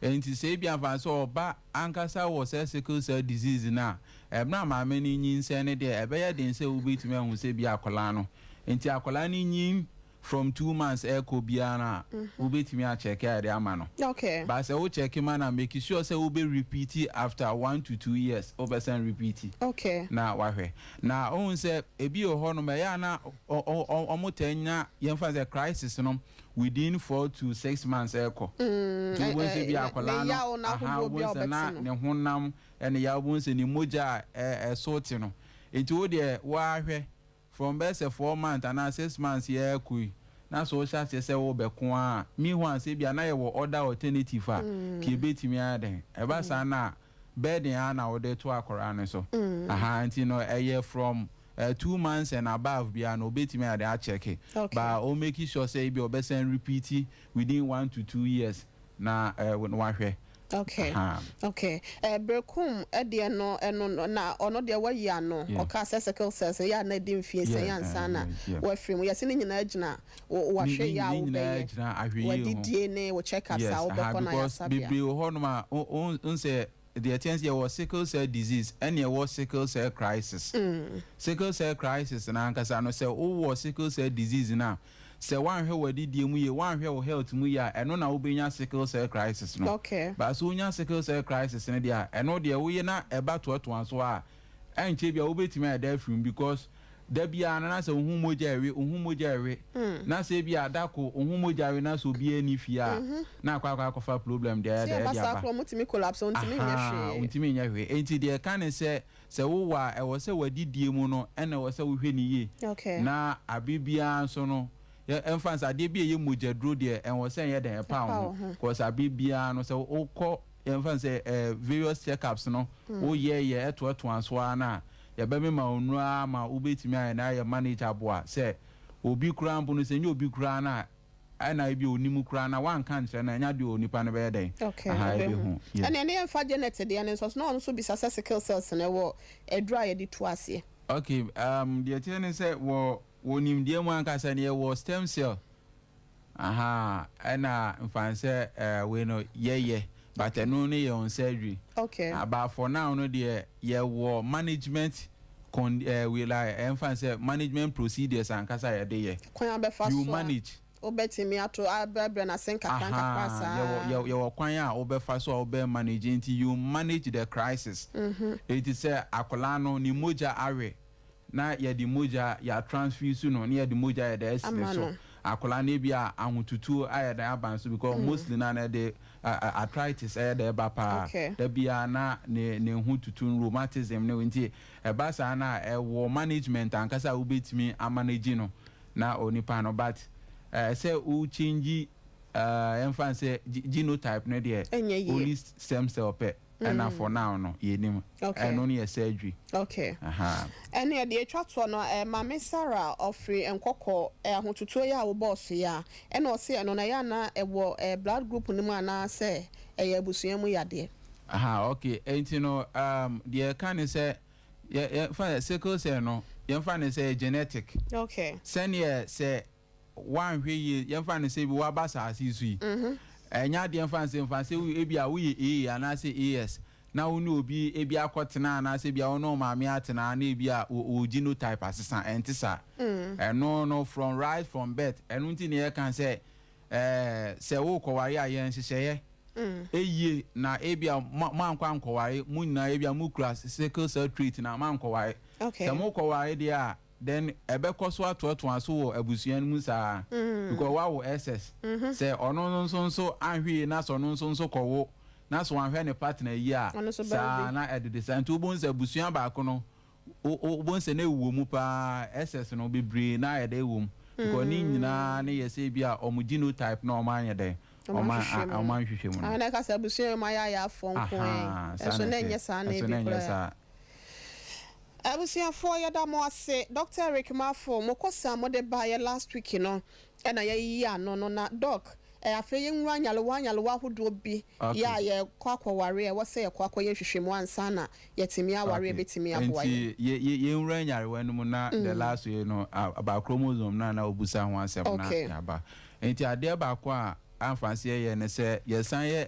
Enti say bia fan so oba ankasa wo say sickle cell disease na ebna ma me ni nyin se ne de ebe ye den say ubetimi ahu say bia akola no. Enti akola ni nyin from 2 months echo biana ubetimi a check ade ama no. Okay. But say we check man and make sure say we be repeat it after 1 to 2 years. Obersen repeat it. Okay. Na wahwe. Na on say ebi ho no me ya na omotanya yemfa say crisis no within 4 to 6 months echo. We say bi akola no. Na ne honam ene ya won say ni moja sorti no. Enti wo de wahwe from best 4 months and 6 months yeah kui na so sha say wo be ko a mi ho an say bia na ye wo other alternative a ke betimi aden e ba sa na bed ya na wo de to akora ne so anti no from 2 months and above bia no betimi aden a check it but o make sure say be obesen repeat within 1 to 2 years na wahwe. Okay. Okay. Brekum de no na ono de wayi ano o ka sickle cells ya na di mfie se ya nsa na wa frame ya se ni nyina agina wa hwe ya wo be wa didie ne wo check up sa wo be ko na ya sabia bi ho no ma on say the chance here was sickle cell disease and there was sickle cell crisis. Sickle cell crisis na ankasa no say o was sickle cell disease na say one hwe wadi die mu ye one hwe wo health mu ya eno na wo benya sickle cell crisis no. Okay. But so nya sickle cell crisis ne dia eno de wo ye na eba to so a enche bia wo betimi ada film because da bia na say ohun moja ewe na say bia adako ohun moja ewe na so bia ni fia na akwa problem there there dia ba. Say mutimi collapse untimi nya hwe. Untimi nya hwe. Enti de kan say wo wa e wo say wadi die mu no ena wo say wo hwe ni ye. Okay. Na abibia so no enfants ade bi ye mojadro de en wo sen ye den pound cause abibia no se o ko enfants various checkups no o ye eto anso na ye be me ma onua ma ubetimi an na ye manage aboa se obi kura mbu no se nye obi kura na ana bi onimu kura na wan kan se na nya de onipa no be den aha be hu and ene enfa genetic de ene so no so bi sickle cells na wo edra ye di to ase. Okay, the attorney said wonim die mu ankasa ne wo stem cell ana mfanse we no ye but no ne on surgery. Okay. About for now no de ye wo management we like mfanse management procedures ankasa ye de ye you manage obetimi ato abre na senka tanka kwasa ye wo kwan a obefa so obe manage until you manage the crisis. It is akola no ni moja awe na ye di moja ya transfuse no na ye di moja ya da so akola na bia ahututu aye da abanso because mostly na de arthritis aye da ba pa da bia na ne hututu rheumatism ne nti e ba sa na e wo management ankasa ubetimi amanage no na onipa no but say u change emphasis genotype no de only stem cell pe and for now no yenim and only a surgery. Okay. And ya de twatwo no mama Sarah ofri enkoko ahotutu ya wo boss ya and o se no na ya na ewo blood group ni mu ana se eyabusuan mu yade. Okay. And you know the can say yeah sickle cell no you find say genetic. Okay. Send say one hwe you find say bi wa basa asisu yi. Enya de mfanse we bia we anase AS na woni obi ebi akotena anase bia wono maame atena na bia o genotype asesa entisa no from right from birth enu nti ne kan say se wo koware aye nhihye eye na ebia mankwa nkoware munna ebia mukura sickle cell trait na mankoware se mo koware dia then ebekoso atoto aso wo abusuan mu saa because wa wo SS say ono nso anhwe na so no nso kowo na so anhwe ne partner yi a saa na edede san to bonse abusuan ba ko no o bonse na ewo mu pa SS no bebre na ede ewo mu because ni nyina na yese bia omu genotype na omanye de oman hwehwe mu na ka sa abusuan ma ya afon ko eso na enye saa na ebi abusiafo yada mo ase Dr. Eric Mafo mokosa mo de ba ye last week no e na ye ano no na doc afa ye nwura nyalewa hodo bi ya ye kwakoware e wo se ye kwakoye hwehwemu ansa na yetimi aware betimi aboa ye nwura nyalewa no na the last year no about chromosome na obusa ho asem na yaba enti ade ba kwa amfanse ye ne se ye san ye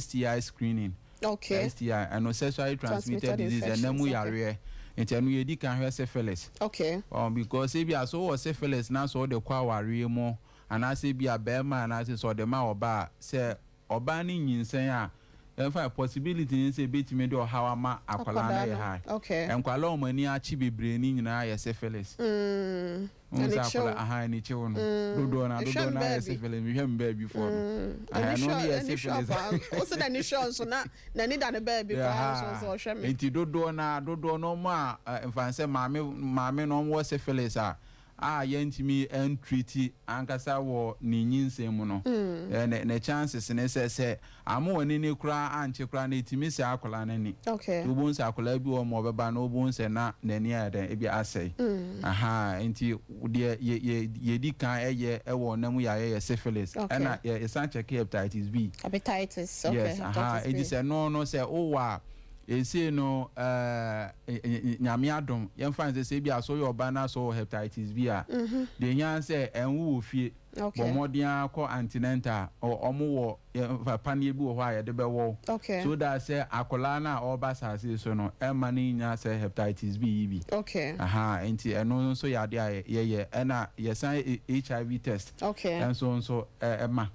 STI screening. Okay. STI and sexually transmitted disease and namu yare enti anu ye di kan hwe syphilis. Okay. Because if you so was syphilis na so de kwa ware mo anase bi abema anase so de ma oba se oba ni nyinsen a a possibility in say betime de ohawa ma akwala na ye high. Okay. Enkwala o mani achi bebre ni nyina ye syphilis. Unsa akwala aha ni che wono. Dodo na ye syphilis mi hwem baby for no. I know ye syphilis. Also the insurance so na ni da ne baby for so hwem. Enti dodo no ma enfanse maame no wo syphilis a yentimi entreaty ankasa wo ni nyinsem no ne chances ne se amo woni ne kura anche kura na etimi se akola na ni. Okay. Ubun se akola bi wo mo beba na ubun se na nani ade e bi asai. Enti de ye di kan eye e wo namu ya ye syphilis na ye san check hepatitis B. Hepatitis, okay. Yes, it is no say wa ese no nyame adom yemfa say bia so your bana so hepatitis B a de nyan say enwu ofie bomodin akọ antenatal omo wo panie bi wo ha ye de be wo so that say akola na oba sase so no ema ni nya say hepatitis B bi enti eno so ya de ye na ye san HIV test and so ema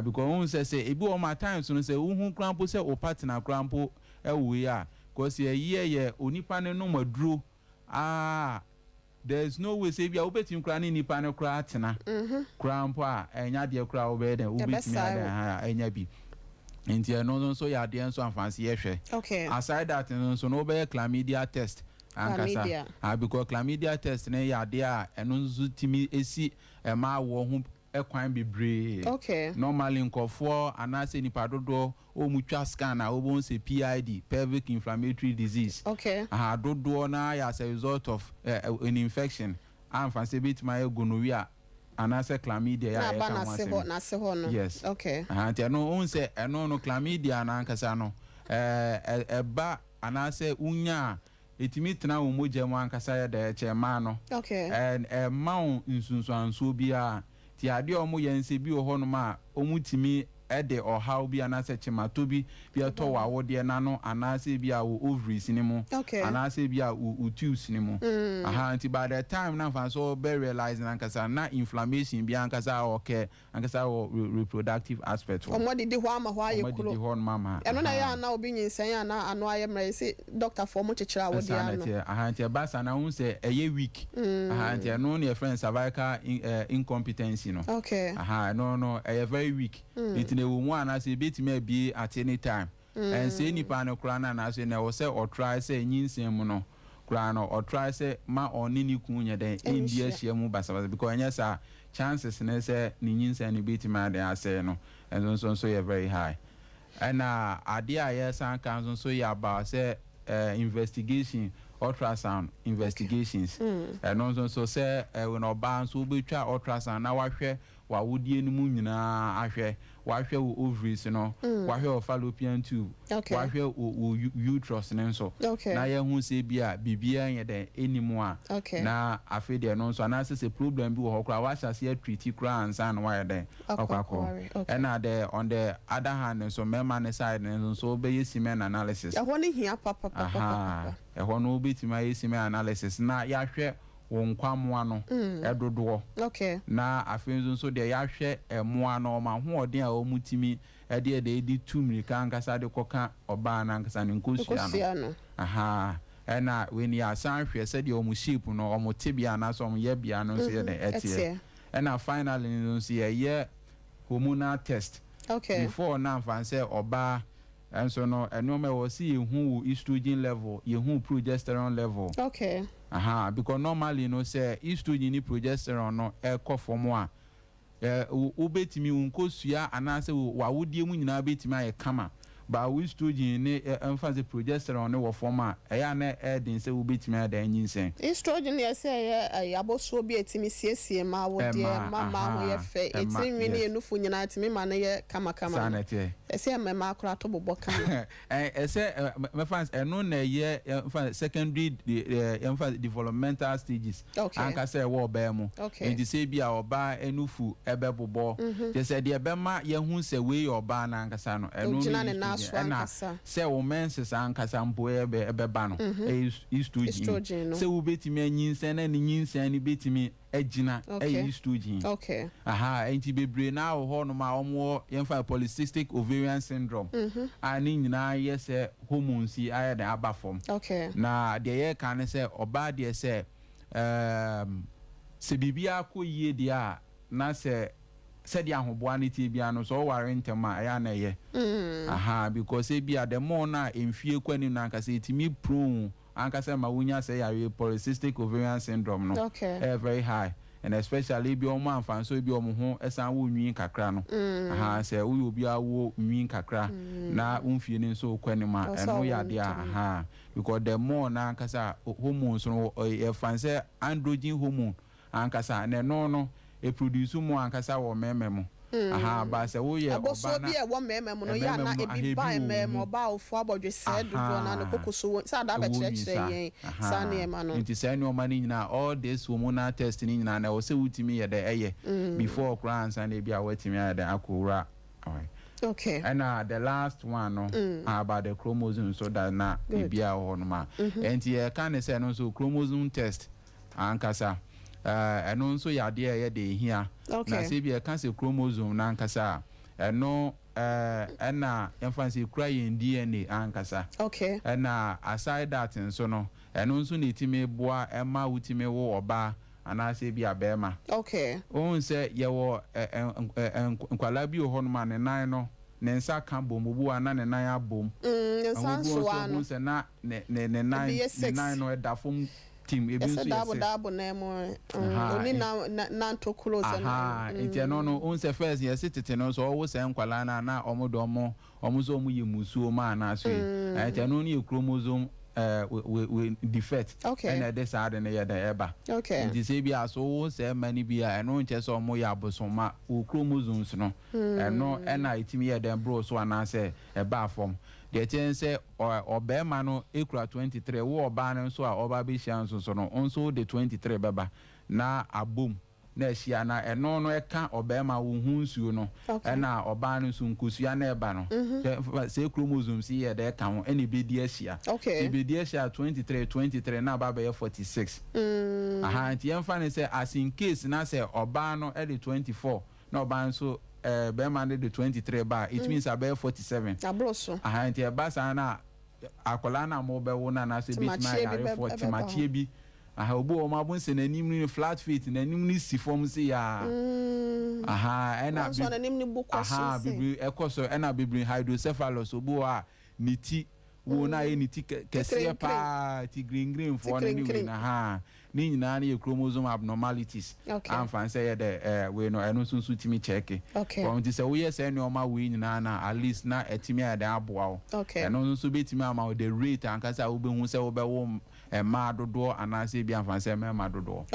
because one say ebi o ma times no say uhun krampo say o partner krampo we are because ye onipa ne no maduro there's no way say bia obetim kra ni nipa ne kra atena krampo enya de kra obe den obetim enya bi enti eno so ya de so amfanse ye hwe aside that so no be chlamydia test ankasa because chlamydia test ne ya de eno so timi esi ma wo ho ekwan bebre normally nkofo anase nipa dodo o mutwa scan na obon se PID pelvic inflammatory disease dodo na as a result of an infection amfanse bitima gonorrhea anase chlamydia ya na se ho no yes anti no unse eno no chlamydia na ankasa no eba anase unya etimi tena wo moja mu ankasa ya da chema no and maun nsunsuanso bia ti ade omo yense bi wo hono ma omutimi ede ohaw bi anase chemato bi to wa wode na no anase bi a wo ovaries ni mu anase bi a uterus ni mu anti by the time na fan so be realize na ankasa na inflammation bi ankasa ankasa reproductive aspect omo de ho ama ho aye kuro omo de ho mama eno na ya na obi nyinsen na ano aye mra say doctor for mo chechira wo dia no anti basa na un say eye weak anti no ne friend cervical incompetency no no eye very weak it ne wo mu anase betime bi at any time and say nipa no kra na say na wo say or try say nyinsem mu no kra no or try say ma oni ni kunye den india hia mu basa because anyasa chances na say ni nyinsem ni betime ade ase no and so you very high and ade a yes an kan so you about say investigation ultrasound investigations and so say when oba so betwa ultrasound na wahwe wa wodie no mu nyina ahwe wahwe wo ovaries no wahwe wo fallopian tube wahwe wo uterus ne so na ye hu se bia bibia ye den enimu a na afi de no so na se problem bi wo hokra wa hyase treat kra ansa na wa ye den okwakọ and the on the other hand so mema ne side ne so be ye semen analysis e ho ne hia papa e ho no betima ye semen analysis na ya hwe won kwamwa no edodo na afenzo so de ya hwe emoa no ma ho odin a omutimi de edi tumri ka ankasa de koka oba na ankasa ne nkosua no ena when ya san hwe se de omu sheep no omu tibia na so omu ye bia no so ye de etie ena finally no so ye hormonal test before na fanse oba and so no enome wo see hu estrogen level ye hu progesterone level because normally say estrogen ni progesterone no from a ubetimi unkosua anase wa wodie mu nyina betimi aye kama ba we estrogen ne emphasize progesterone ne wo form a eya na edin se wo betimi ada anyinsen estrogen ye say aboso bi etimi siesie ma wo de mama ho ye fe etimi ne enufu nyina etimi ma ne ye kama sanete ese mama akura to bobo kama ese me fans eno na ye secondary developmental stages anka say wo ba mu enti say bi a oba enufu ebe bobo je say de ebe ma ye hu se we oba na ankasa no eno na say wo menses ankasa mpo ebe ba no estrogen say wo betimi anyinsen na ni nyinsen ni betimi agina estrogen aha enti bebre na ho no ma omo ye fa polycystic ovarian syndrome ani nyina ye say hormones yi aye da aba form na de ye kan say oba de say se bibia ko yie dia na se dia hoboa ne tie bia no so ware ntema ya na ye aha because e bia the more na emfie kwani na anka se etimi prone anka se ma wunya se ya polycystic ovarian syndrome no very high and especially bi omo anfan so bi omo ho esan wo nwin kakra no aha se wo obi awo nwin kakra na umfie ni so kwani ma eno ya dia aha because the more na anka sa hormones no e fanse androgen hormone anka sa na no e produce mo ankasa wo mememo aha ba se wo ye oba na wo mememo no ya na e bi ba mememo ba ofo abodwe se do na no kokoso sa da be cheche yen sa na e ma no nti se ni o ma ni nyina all this hormonal test ni nyina na wo se wutimi ye de eye before crans and e bi a watimi ye de akura and the last one no about the chromosome so that na e bi a ho no ma enti e kan say no so chromosome test ankasa eno nso ya de de hia na se bi e kan se chromosome na ankasa eno na emphasis kura yin DNA ankasa na aside that nso no eno nso na etime boa ema wutime wo oba ana se bi abema on se ye wo nkwala bi ho no ma ne nan no ne nsa kan bombu ana ne nan abom nsa so ano se na ne nan no da fom team ebi so dabo na mo oni na to close na enti no on se first yes tete no so wo se nkwala na omodo omo so omo ye musuo ma na so enti no ni chromosome we defect and this side na ye da eba enti se bi aso wo se mani bi a no nche so omo ya bosoma wo chromosomes no no na itimi ye dem bro so ana se eba form the thing say obema no ekura 23 wo oba no so a oba be hia so no onso the 23 beba na abom na hia na eno no eka obema wo hu nsuo no na oba no so nkosua na eba no say chromosomes ye de ka ho ene be di hia be di hia 23 na baba ye 46 aha nti emfa ne say as in case na say oba no e de 24 na oba so Bema de 23 ba it means about 47 abroso aha nti e ba sa na akola na mo be wo na se bit ma yare 40 machie bi aha obo o ma bon se nanim ni flat feet nanim ni si form se ya aha ena so nanim ni bukwa so aha bibri ekoso ena bibri hydrocephalus obo a niti wo na ye niti kese pa ti green for ni na ha ni nyina na chromosome abnormalities am fan say the we no eno sunsu timi check from ti say we yes any o ma we nyina na at least na etimi ade aboa o eno sunsu betimi ama the rate ankasa wo be hu say wo be wo ma dodo anase bi am fan say ma dodo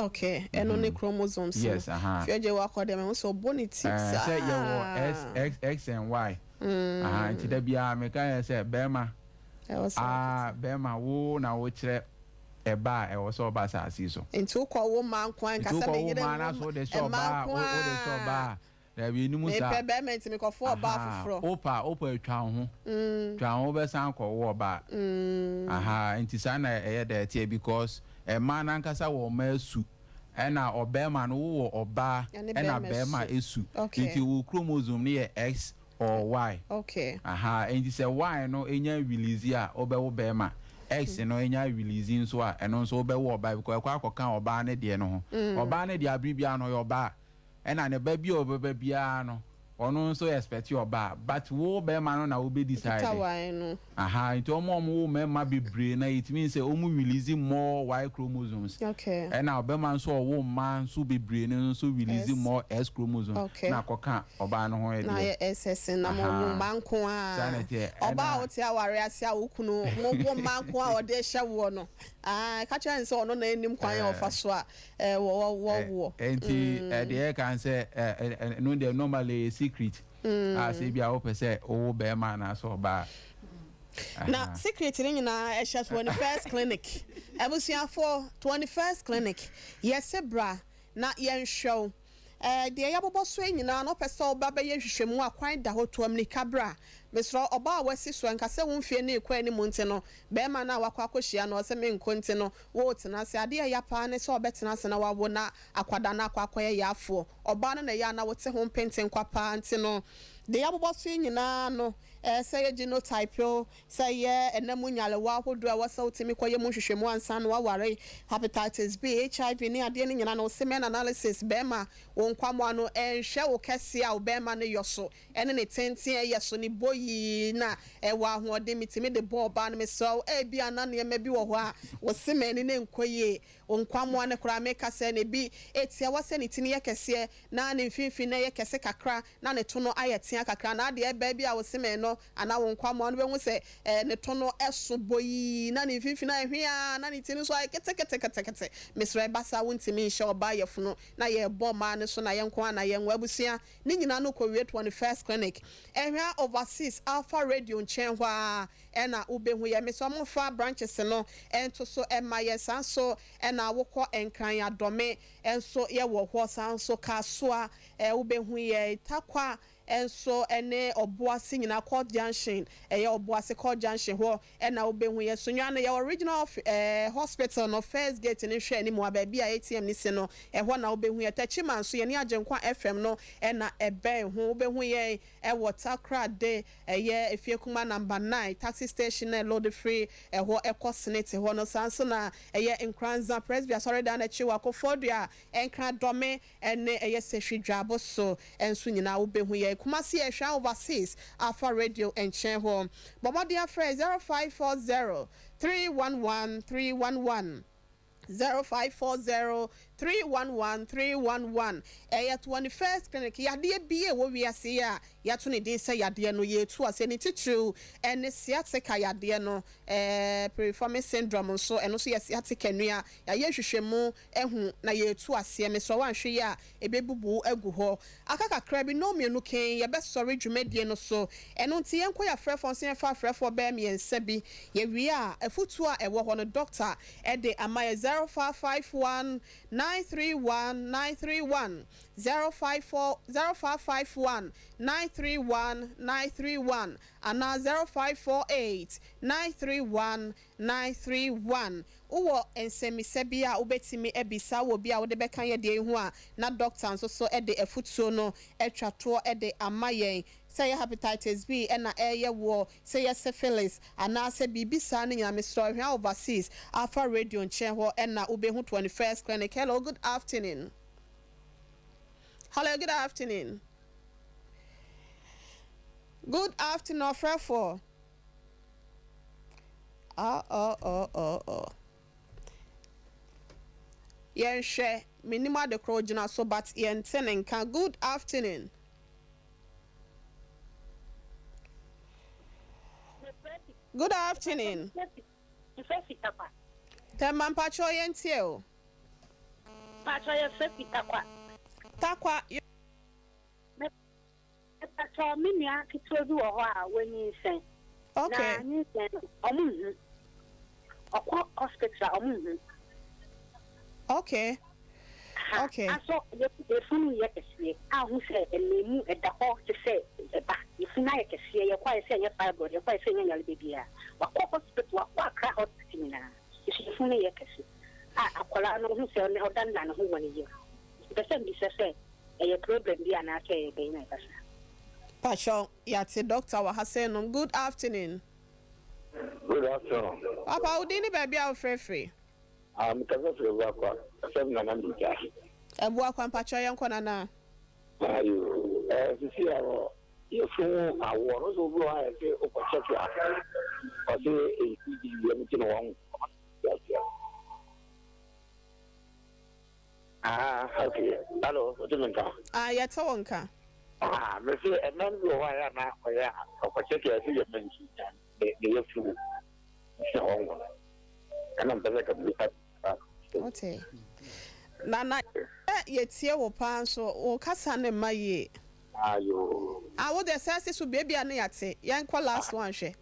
eno ne chromosomes yes aha fieje wa kwade me so bonity say you X X and Y aha nti da bia me kan say bema bema wo na wo kire eba e wo so ba sa asiso enti ukọ wo man kwan kasa me yire wo na so de so ba wo de so ba da bi ni musa me pebement me ko fo ba foforo opa twa ho be san ko wo ba aha enti sana e da tie because e man na nkasa wo ma su na obema no wo oba na bema esu enti wo chromosome ni X or Y aha enti se Y no enya release a obewo bema X no enya releasing so a eno so be wo ba because akoka oba ne de no ho oba ne de abribia no yo ba na ne ba bi obeba bia no ono so expect your ba but wo be ma no na wo be decide aha nti omo wo me ma bebre na it means say omo releasing more Y chromosomes okay and now be man so wo man so bebre no so releasing more S chromosomes na koka oba no ho e na SS na mo manko a oba wo ti aware ase a wo kunu mo manko a ode hye wo no ka cha nse ono na enim kwan ya ofa so a wo enti the can say no they normally secret as e bia wo pese o be ma na so ba na secret ni na e hye 21st clinic ebusia for 21st clinic yes bra na yen hwew de yabobo so nyina no pese oba be ye hwehwemu akwan da hoto amni kabra mesro oba wasi so nkase wo mfie na ekwa ni munti no be ma na wakwa akohia no se me nkonti no wo tena se ade ya pa ne se obetena se na wawo na akwada na akwakoye yafo oba no na ya na wote ho penten kwa pa nti no de yabobo so nyina no say genotype yo say enemu nyalewa hodo a wasa utimi koye mu hwehwemu ansa no waware hepatitis B HIV ni ade ni nyina no semen analysis bema wonkwamo ano enhwe wo kese a obema ne yoso ene ne tenten yeso ni boyi na wa hoode mitimi de ball ba no meso bia na ne ma bi wo ho a wo semen ne nkoye wonkwamo ne kura meka se ne bi etia wase ne tini ye kese na ne mfimfi na ye kese kakra na ne to no ayetia kakra na ade ba bia wo semen no ana wonkwamo no be hu se ne to no eso boyi na ne mfimfi na hwea na ne tini so kete mesro basa wontimi nhye oba yefuno na ye bomba ne so na ye nko na ye nwa abusia ne nyina no ko 21st clinic ehwa overseas alpha radio nchen hwa ena ubehu ye meso mofa branches no ento so emaye sanso ena wokọ enkran ya dome enso ye wo hwo sanso kasoa ubehu ye takwa enso ene oboase nyina court junction ye oboase court junction ho ena obehu ye so nwa na ye original hospital no first gate ni hwe ni mo aba bia ATM ni se no ho na obehu ye tachiman so ye ni agenkwa FM no ena ebe ho obehu ye water de ye efie kuma number 9 taxi station na load free ho senate ho no sanso na ye enkranza presbya sorry da na chiwa ko fodua enkra dome ene ye sehwidwabo so enso nyina obehu ye kuma si ehwa overseas alpha radio enchen ho bomodia phrase 0540 311 311 0540 311 311 21st clinic yade bie wo wiase ya yato ne din se yade no yetu ase ne titru ene sciatica yade no piriformis syndrome so eno so sciatica nua ya hwehwemu ehu na yetu ase me so wanhwe ya ebebubu agu ho akakakra bi no mienu ken ye be sorry dwumadie no so eno nti yenko ya frefo so yenfa frefo be miensa bi ye wi a afutu a ewo ho no doctor ede amaye 0551 931 931 0551 931 931 and 0548 931 931 uwo ensemisebia ubetimi ebisa wo bia wo de bekan ye de hu a na doctor nso so ede afutuo no etwato ede amayen say hepatitis B and na wo say syphilis and na say bibisa ne nyina mesro hwa overseas alpha radio nchen ho and na ubehu 21st clinic. Hello, good afternoon. Hello, good afternoon. Good afternoon, Frefo. Yen share minima de crowdina so but yen tenen can. Good afternoon. Good afternoon. Temman pacho yen tiel. Pacho yen sepi takwa. Takwa. Pacho minya kitwedu owa wenyi sen. Okay. Na ni sen omuhu. Okwa hospital. Okay. Okay. Aso ye funu ye kesiye. Ahu se elemu edaho te se eba. Ifuna ye kesiye ye kwa se ye fibroid ye kwa se ye nyale bebia. Wakwa hospital wakwa kra hospital na. Ifuna ye kesiye. Akola no hu se ne odan na no hu woni ye. Bese bi se ye problem bi ana ke be na kasa. Pacho yati doctor wa hasenum. Good afternoon. Good afternoon. Papa udini baby a free. Mkaza Silvakwa, 7 Nanamika. Ebuakwa mpacho yanko nana. Ayo, see our if you are one of those I say, oh, check you out. I say, you know, okay. Hello, what do you mean? Yeah, Tawonka. Monsieur, a man who I am not, or check you, I see you mentioned the few. And I'm better to Okay. Nana, yet here will pass or Cassan and my ye. I would assess this would be a neate, young last one, she.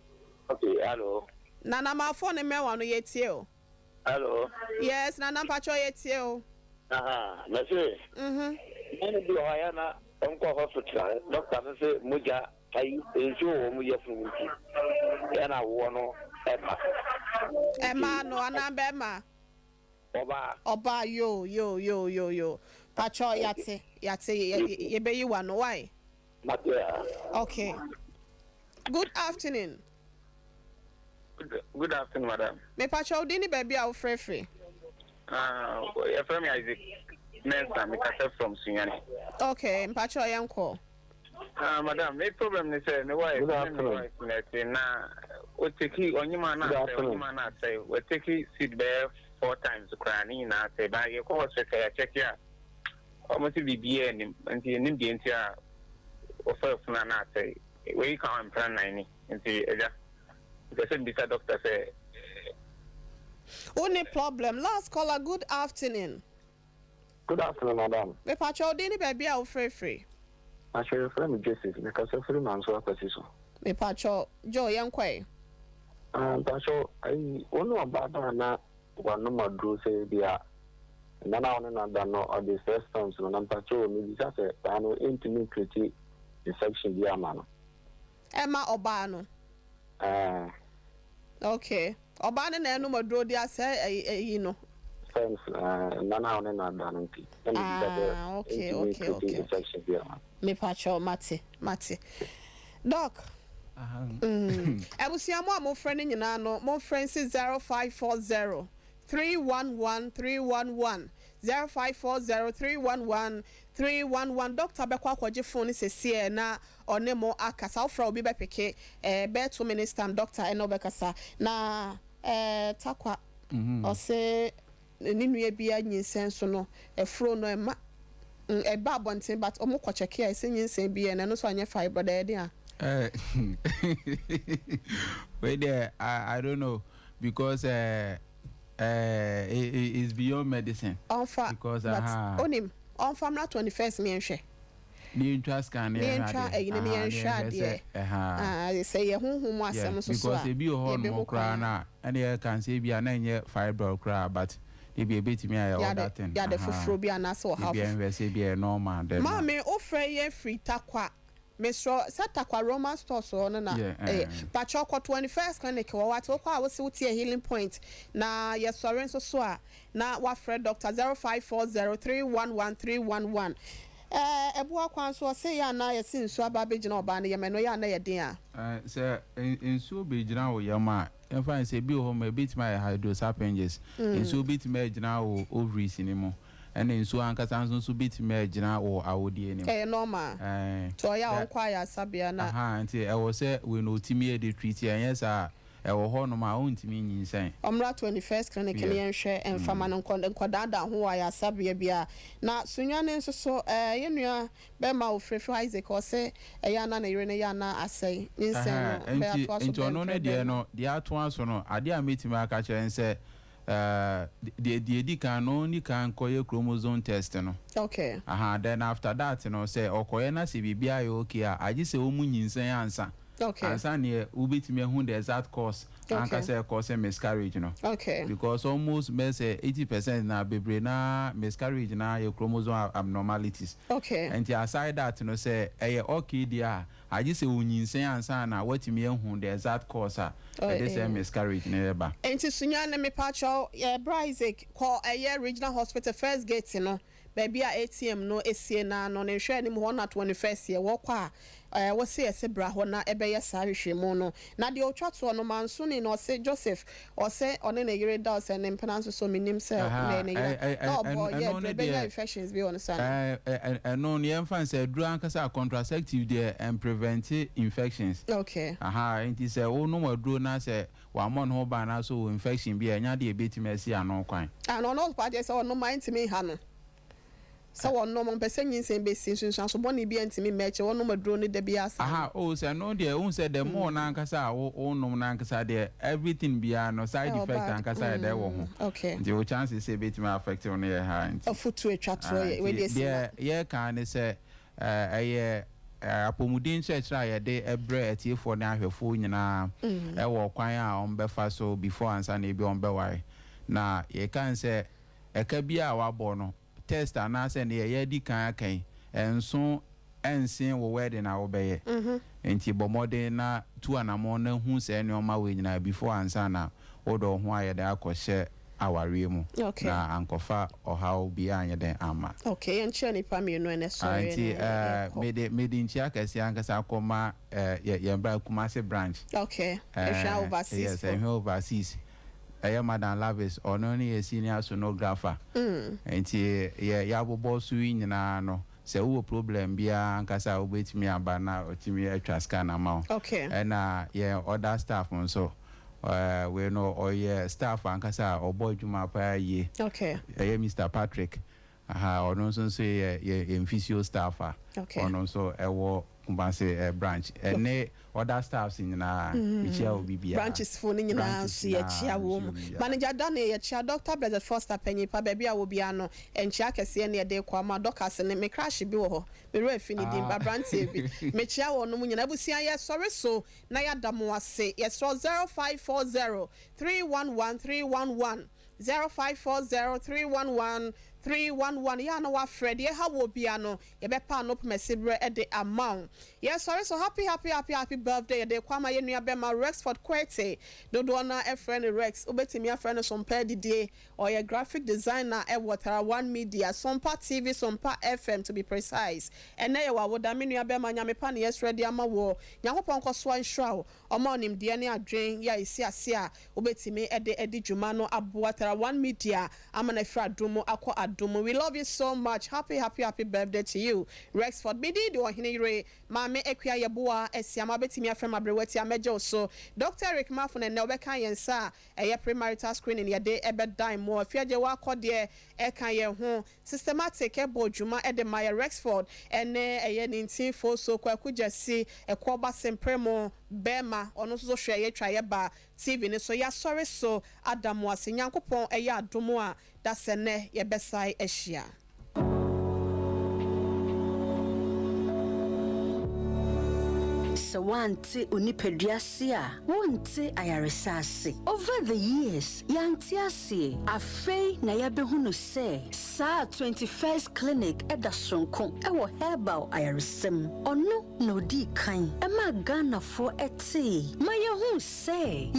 Okay, hello. Nana, my phone and mail on yet you. Hello. Yes, Nana Pacho yet you. Monsieur. Many do I am Uncle Hospital, Doctor Muja, I ensure Muja from and I want Emma, no, Anabema. Oba, yo. Pacho yate, ye be you one, why? Okay. Good afternoon. Good afternoon, madam. Me Pacho, dini baby out free. Your friend Isaac Mensa, me from Sunyani. Okay, Pacho, I am call. Madam, no problem, they say, no way. Good afternoon. Now, we take it on your man, say, we take it sit there 4 times to crying, and I say, by your course, check here. Almost be and the Indian here, or first, and I say, where you come and plan 90, and see, the same doctor say, only problem. Last caller, good afternoon. good afternoon, madam. Me Pacho, dini baby out free. I share your friend Joseph, because a free man so acquisition. Me Pacho, Joe Yankwe. Pacho, I only about that one number drew say, dear. And then I don't know all the first times when I'm Pacho, maybe just a no intimate critique infection, dear man. Emma Obano. Okay. Obano and no draw dear say, you know. Thanks, Nana on another. Okay. Me Pacho, Mate. Doc. I will see more friend in Yanano, more friends is 0540 311 311 0540 311 311. Dr. Bekwa kwaje phone is here na onemo akasa ofra obi bepeke be 2 minutes time doctor eno bekasa na takwa o se ninu bia nyinsen so no efro no ema eba bonten but omo kwa check here se nyinsen bia na no so anya fiber da dia wait there I don't know because it's beyond medicine. Because onim on family 21st me enhwe the interest can say ye honhom asem so because e bi ho no kra na and you can say bi na nye fiber kra but e be betimi all that thing ya the fufuro bi anase wo half bi envese bi normal dem ma me ofre ye free takwa Mr. Satakwa Roman store so na Pachoko 21st clinic wa watu kwa wasi uti healing point na yesore so a na wa Fred Doctor 0540311311 ebu akwan so say ya na yesi nsu aba begina oba na yemeno ya na yedin a say nsu begina wo yama enfa say bi ho ma bit my hydrosalpinges nsu bit ma gina wo ovaries ni mo ene nsu ankasa nsu bit ma gina wo awodie ni normal to ya on kwa ya sabia na nti e wo say we no timi e dey treat yes a e wo ho no ma ontimi nyinsen omra 21st clinic ni enhwe enfama no nkodada ho ya sabia bia na sunwane nso so yenua be ma ofrefu Isaac o say ya na ire ne ya na asai nyinsen no be atwa so nti ono ne de no de atwa so no ade a metimi aka kire nse the can only can koye chromosome test no okay then after that no say okoye na se bibia yo okay agi se omu nyinsen ansa okay ansa ne ubetime hu the exact cause anka say cause miscarriage no okay because almost me say 80% na bebre na miscarriage na your chromosome abnormalities okay and aside that no say okay dia agi se unyinsen ansa na watime hu the exact cause this miscarriage never. Enti sunya na me pacho Isaac call regional hospital first gate no baby ATM no esie na no ne hwe anim ho na 21st year wo kwa wo se ese bra ho na ebe ye sa hwehwemu no na de otwa to no manso ni no se Joseph o se one ne yere da se ne mpena so minim se ne yere no boy yeah be infections be on san no ne emfa se duru ankasa contraceptive there and prevent infections. Okay. Nti se wo no waduro na se wa mon ho ba na so infection bi anya de ebetime si ano kwan. No no part say no mind me ha no. So no mo pese nyinsen be sin so boni bi antimi meche wono maduro ne da bi asa. Se no de un se the more na ankasa wo no na ankasa de everything bi no side effect ankasa de wo ho. Okay. The chances say betime affect on here ha. Ofutu etwa to we dey yeah kan ne se apomudin chechra ye de ebre etiefo na ahwefo nyina wo kwan a ombefa so before ansa na ebi ombeware na ye kan se eka bia wabo no test anase na ye di kan enso ensin wo wedding na wo beye enti bomode na tu anamo na hu se ne oma we nyina before ansa na wodo ho aye de akọhye aware mu na ankofa ohaw bi anye den ama. Okay, and cheni pa me no ene sorry. Anti made nchi akasi ankasa akoma yembra Kumasi branch. Okay. Overseas. Yes, overseas. Madam Lavis ono ni senior sonographer. Anti ya bobo su nyina no. Se wo problem bia ankasa obetimi aba na otimi atwa scan ama. Okay. And other staff so we know staff ankasa obo juma pa ye. Okay. Mr. Patrick ono so say physio staff ono so ewo Kumasi branch and other staffs in na branches for ni na so ye chia wo manager dan ye chia Dr. Blessed Foster Penny pa baby a wo bia no enchia kese ne de kwa ma doctors ne me crash bi wo ho me refini din ba branch bi me chia wo no mu nyina busia ye sorry so na ya damo ase ye so 0540 311 311 0540 311 ya na wa Fred ye ha wo bia no ye be pa no pemesibre e de amount. Yes, sorry, so happy birthday de kwama ye nua be ma Rexford Kwete dodo na e friend Rex obetimi a friend Sompa didie or ye graphic designer e watara one media Sompa TV Sompa FM to be precise and na ye wa woda me nua be ma nyame pa na yes ready ama wo nyakopon koso anhwa o ma onim de ne adwen ya isi ase a obetimi e de dwuma no aboatara one media ama na fra domo akọ adomo. We love you so much. Happy birthday to you Rexford bidi do hinire me ekwia yeboa esiama betimi afrem abrewati amejo so Dr. Eric Mafune ne obeka yensa eye premarital screening ye de ebedan mo afiaje wa akode e kan ye ho systematic ebodwuma e de my Rexford ene eye 19 fo so kwakujasi ekwoba sempremo bema ono so hwe ye twa ye ba TV ne so ya sorry so adamu ase nyankopon eye adomo a da sene ye besai ehia. So wanti unipeduasi a wonti ayaresase. Over the years, yantiasi afei na yabehunu se sa 21st clinic edasonko ewo herbal ayaresem. Ono no di kan ema Ghana for eti. Ma yehu se